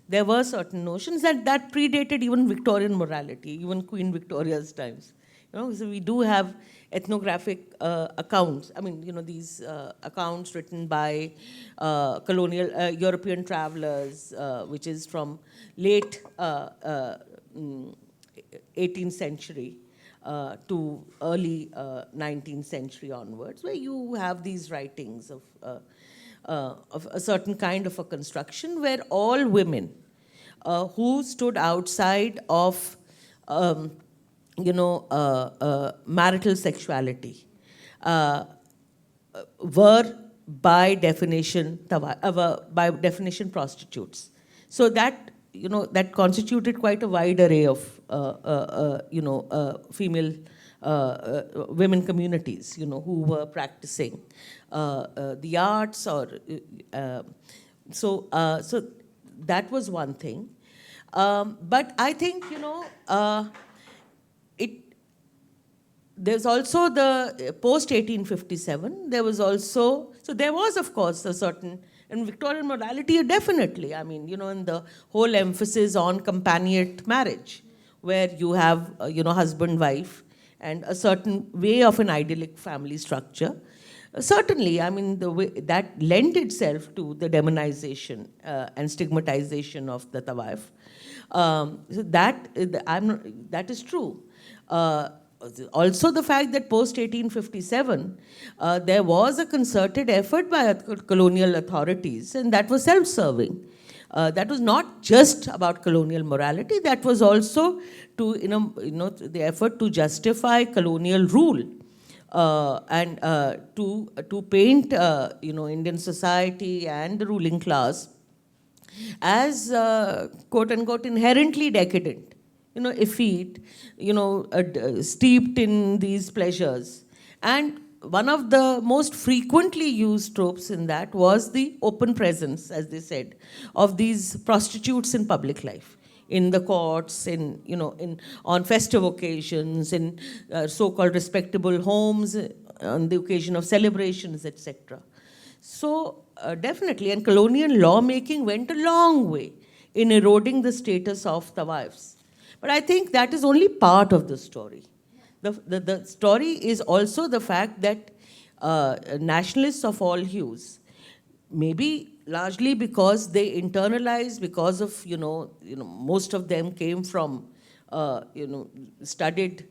there were certain notions that predated even Victorian morality, even Queen Victoria's times. So we do have ethnographic accounts. I mean, these accounts written by colonial European travelers, which is from late 18th century to early 19th century onwards, where you have these writings of a certain kind of a construction where all women who stood outside of marital sexuality were by definition prostitutes. So that that constituted quite a wide array of female women communities, who were practicing the arts, or so that was one thing. But I think there's also the post 1857. There was of course a certain, in Victorian morality, definitely. I mean, in the whole emphasis on companionate marriage, where you have, husband, wife, and a certain way of an idyllic family structure. Certainly, I mean, the way that lent itself to the demonization and stigmatization of the tawaif. So that is true. also the fact that post 1857, there was a concerted effort by colonial authorities, and that was self-serving. That was not just about colonial morality, that was also to, the effort to justify colonial rule. And to paint, Indian society and the ruling class as quote unquote inherently decadent, effete, steeped in these pleasures. And one of the most frequently used tropes in that was the open presence, as they said, of these prostitutes in public life, in the courts, on festive occasions, in so-called respectable homes, on the occasion of celebrations, etc. So definitely, and colonial lawmaking went a long way in eroding the status of the wives. But I think that is only part of the story. The story is also the fact that nationalists of all hues, maybe largely because they internalized, because of, most of them came from, studied,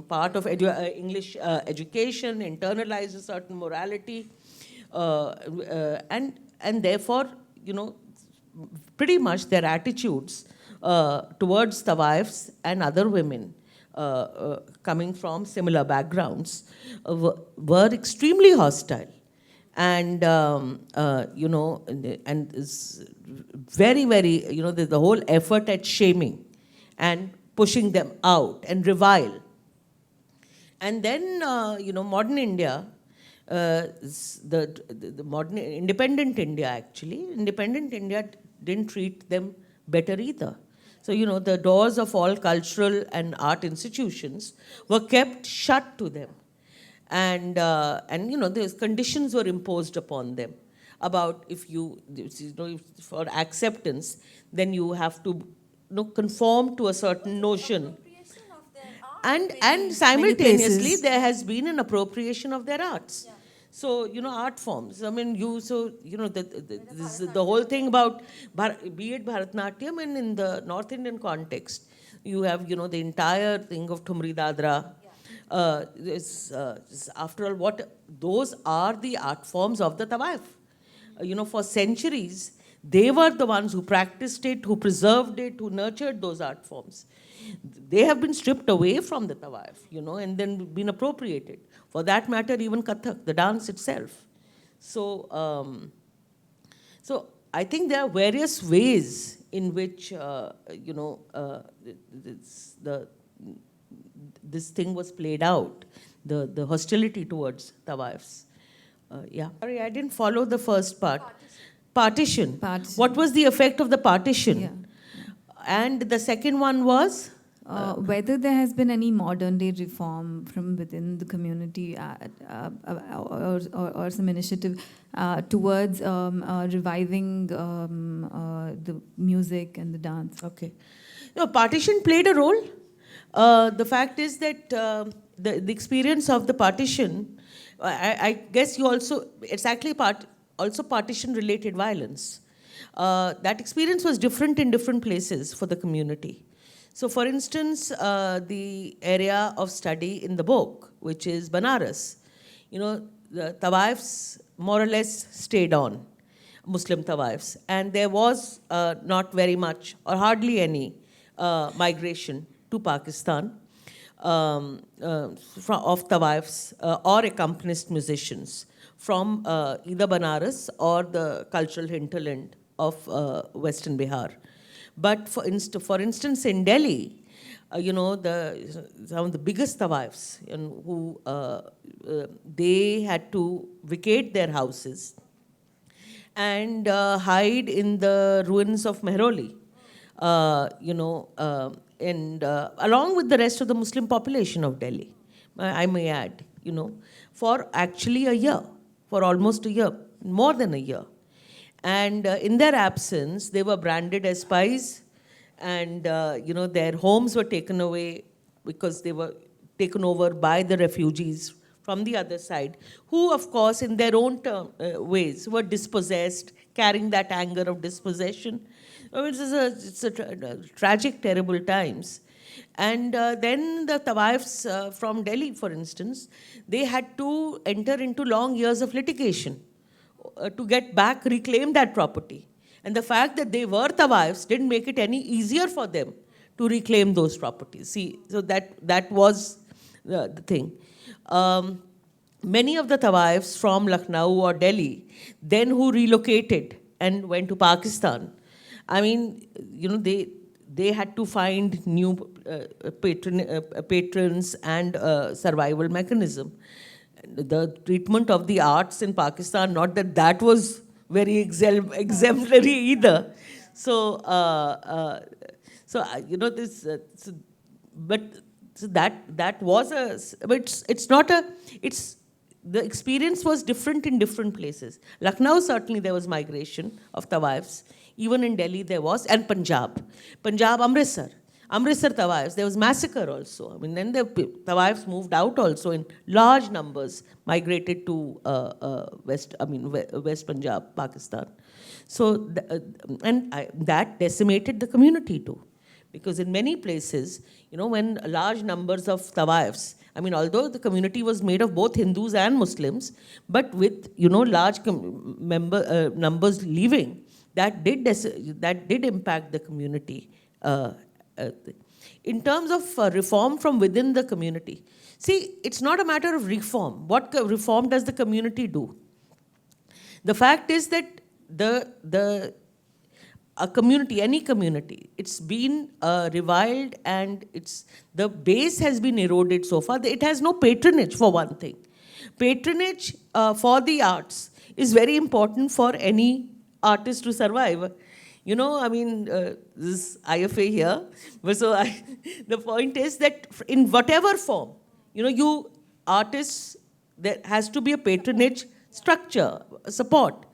part of English education, internalized a certain morality, and therefore, pretty much their attitudes towards the wives and other women coming from similar backgrounds were extremely hostile. And, and is very, very, the whole effort at shaming and pushing them out and revile. And then, modern India, the modern independent India, actually, independent India didn't treat them better either. So, the doors of all cultural and art institutions were kept shut to them. And these conditions were imposed upon them about if for acceptance, then you have to conform to a certain notion. And simultaneously, there has been an appropriation of their arts. Yeah. So, art forms. I mean, the whole thing about, be it Bharatnatyam, and in the North Indian context, you have, the entire thing of Thumri Dadra. After all, those are the art forms of the Tawaif. For centuries, they were the ones who practiced it, who preserved it, who nurtured those art forms. They have been stripped away from the Tawaif, and then been appropriated. For that matter, even Kathak, the dance itself. So, so I think there are various ways in which, this thing was played out, the hostility towards Tawaifs. Yeah. Sorry, I didn't follow the first part. Partition. What was the effect of the partition? Yeah. And the second one was? Whether there has been any modern day reform from within the community or some initiative towards reviving the music and the dance. Okay. No, partition played a role. The fact is that the experience of the partition, I guess you also, it's actually also partition-related violence. That experience was different in different places for the community. So, for instance, the area of study in the book, which is Banaras, the Tawaifs more or less stayed on, Muslim Tawaifs, and there was not very much or hardly any migration to Pakistan of Tawaifs or accompanist musicians from either Banaras or the cultural hinterland of Western Bihar. But for instance, in Delhi, some of the biggest Tawaifs, who they had to vacate their houses and hide in the ruins of Mehroli, and along with the rest of the Muslim population of Delhi, I may add, for actually a year, for almost a year, more than a year. And in their absence, they were branded as spies, and their homes were taken away because they were taken over by the refugees from the other side, who, of course, in their own ways, were dispossessed, carrying that anger of dispossession. I mean, it's a tragic, terrible times. And then the Tawaifs from Delhi, for instance, they had to enter into long years of litigation to get back, reclaim that property. And the fact that they were Tawaifs didn't make it any easier for them to reclaim those properties. See, so that was the thing. Many of the Tawaifs from Lucknow or Delhi, then who relocated and went to Pakistan, I mean, they had to find new patrons and survival mechanism. The treatment of the arts in Pakistan, not that that was very exemplary either. So, this, but so that was but it's not the experience was different in different places. Lucknow, certainly there was migration of Tawaifs. Even in Delhi there was, and Punjab, Amritsar Tawaifs, there was massacre also. I mean, then the Tawaifs moved out also in large numbers, migrated to West Punjab, Pakistan. So, that decimated the community too. Because in many places, when large numbers of Tawaifs, I mean, although the community was made of both Hindus and Muslims, but with, large numbers leaving, that did impact the community. In terms of reform from within the community, see, it's not a matter of reform. What reform does the community do? The fact is that a community, any community, it's been reviled, and the base has been eroded so far. It has no patronage, for one thing. Patronage for the arts is very important for any artist to survive. This IFA here, but so the point is that in whatever form, you artists, there has to be a patronage structure, support.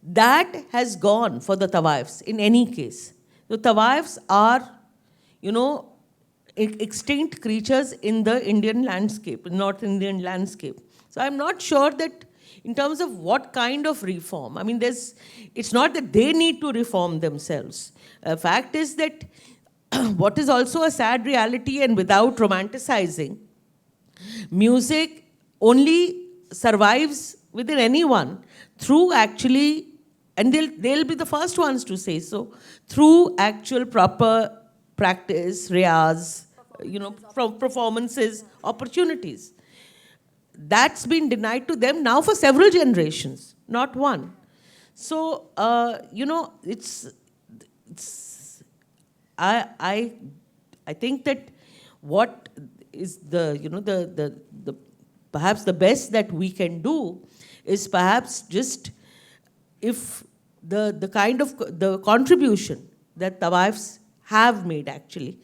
That has gone for the Tawaifs in any case. The Tawaifs are, extinct creatures in the Indian landscape, North Indian landscape. So I'm not sure that in terms of what kind of reform, I mean, it's not that they need to reform themselves. Fact is that what is also a sad reality, and without romanticizing, music only survives within anyone through actually, and they'll be the first ones to say so, through actual proper practice, riyaz, performances, opportunities. That's been denied to them now for several generations, not one. So, I think that what is the perhaps the best that we can do is perhaps just, if the kind of the contribution that Tawaifs have made actually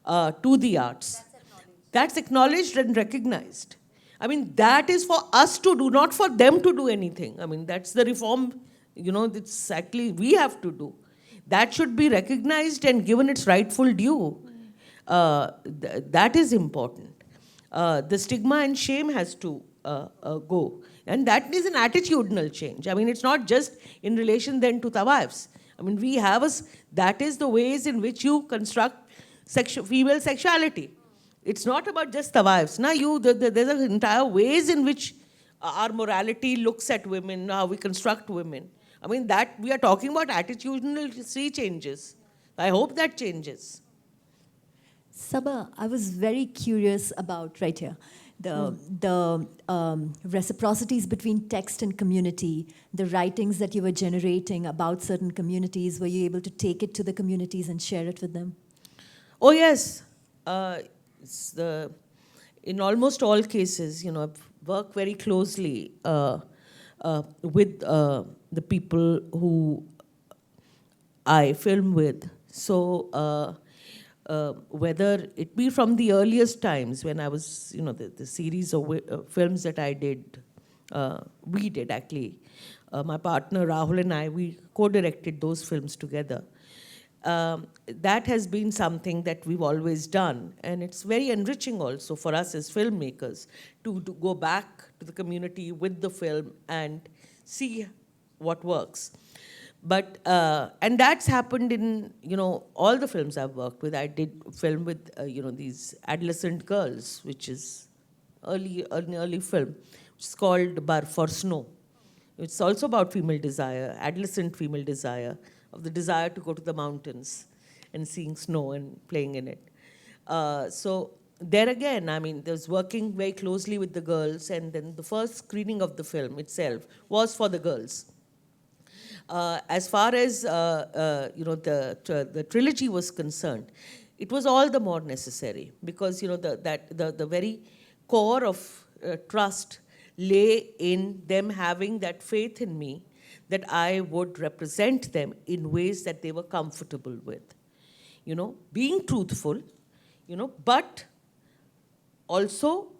to the arts, that's acknowledged and recognized. I mean, that is for us to do, not for them to do anything. I mean, that's the reform, it's actually we have to do. That should be recognized and given its rightful due. That is important. The stigma and shame has to go. And that is an attitudinal change. I mean, it's not just in relation then to Tawaifs. I mean, that is the ways in which you construct female sexuality. It's not about just Tawaifs. Now, there's an entire ways in which our morality looks at women, how we construct women. I mean, that we are talking about attitudinal sea changes. I hope that changes. Saba, I was very curious about, right here, the reciprocities between text and community, the writings that you were generating about certain communities. Were you able to take it to the communities and share it with them? Oh, yes. In almost all cases, I've worked very closely with the people who I film with. So whether it be from the earliest times when I was, the series of films that I did, we did actually. My partner Rahul and I, we co-directed those films together. That has been something that we've always done. And it's very enriching also for us as filmmakers to go back to the community with the film and see what works. But and that's happened in all the films I've worked with. I did film with these adolescent girls, which is an early film. It's called Bar for Snow. It's also about female desire, adolescent female desire, of the desire to go to the mountains and seeing snow and playing in it. So there again, I mean, there's working very closely with the girls, and then the first screening of the film itself was for the girls. As far as the trilogy was concerned, it was all the more necessary because the very core of trust lay in them having that faith in me that I would represent them in ways that they were comfortable with. Being truthful, but also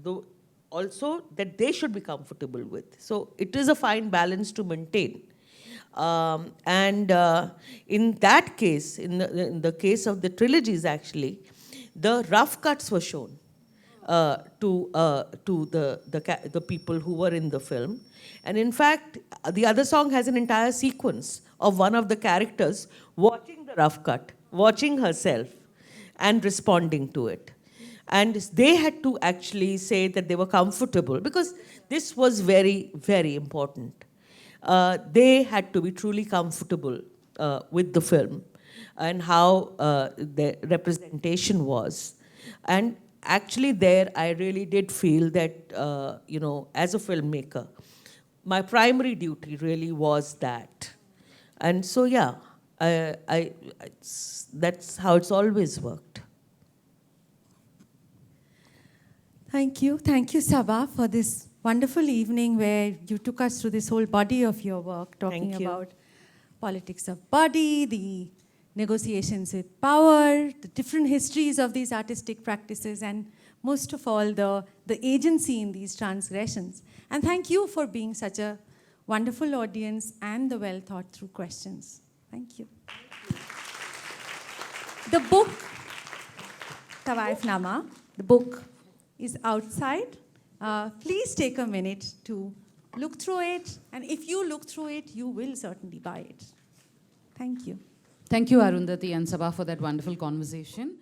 that they should be comfortable with. So it is a fine balance to maintain. In that case, in the case of the trilogies actually, the rough cuts were shown to the people who were in the film. And in fact, the other song has an entire sequence of one of the characters watching the rough cut, watching herself and responding to it. And they had to actually say that they were comfortable because this was very, very important. They had to be truly comfortable with the film and how the representation was. And actually there, I really did feel that, as a filmmaker, my primary duty really was that. And so, yeah, that's how it's always worked. Thank you. Thank you, Saba, for this wonderful evening where you took us through this whole body of your work, talking Thank you. about politics of body, the negotiations with power, the different histories of these artistic practices, and most of all, the agency in these transgressions. And thank you for being such a wonderful audience and the well thought through questions. Thank you. The book, Tawaif Nama, the book is outside. Please take a minute to look through it. And if you look through it, you will certainly buy it. Thank you. Thank you, Arundhati and Saba, for that wonderful conversation.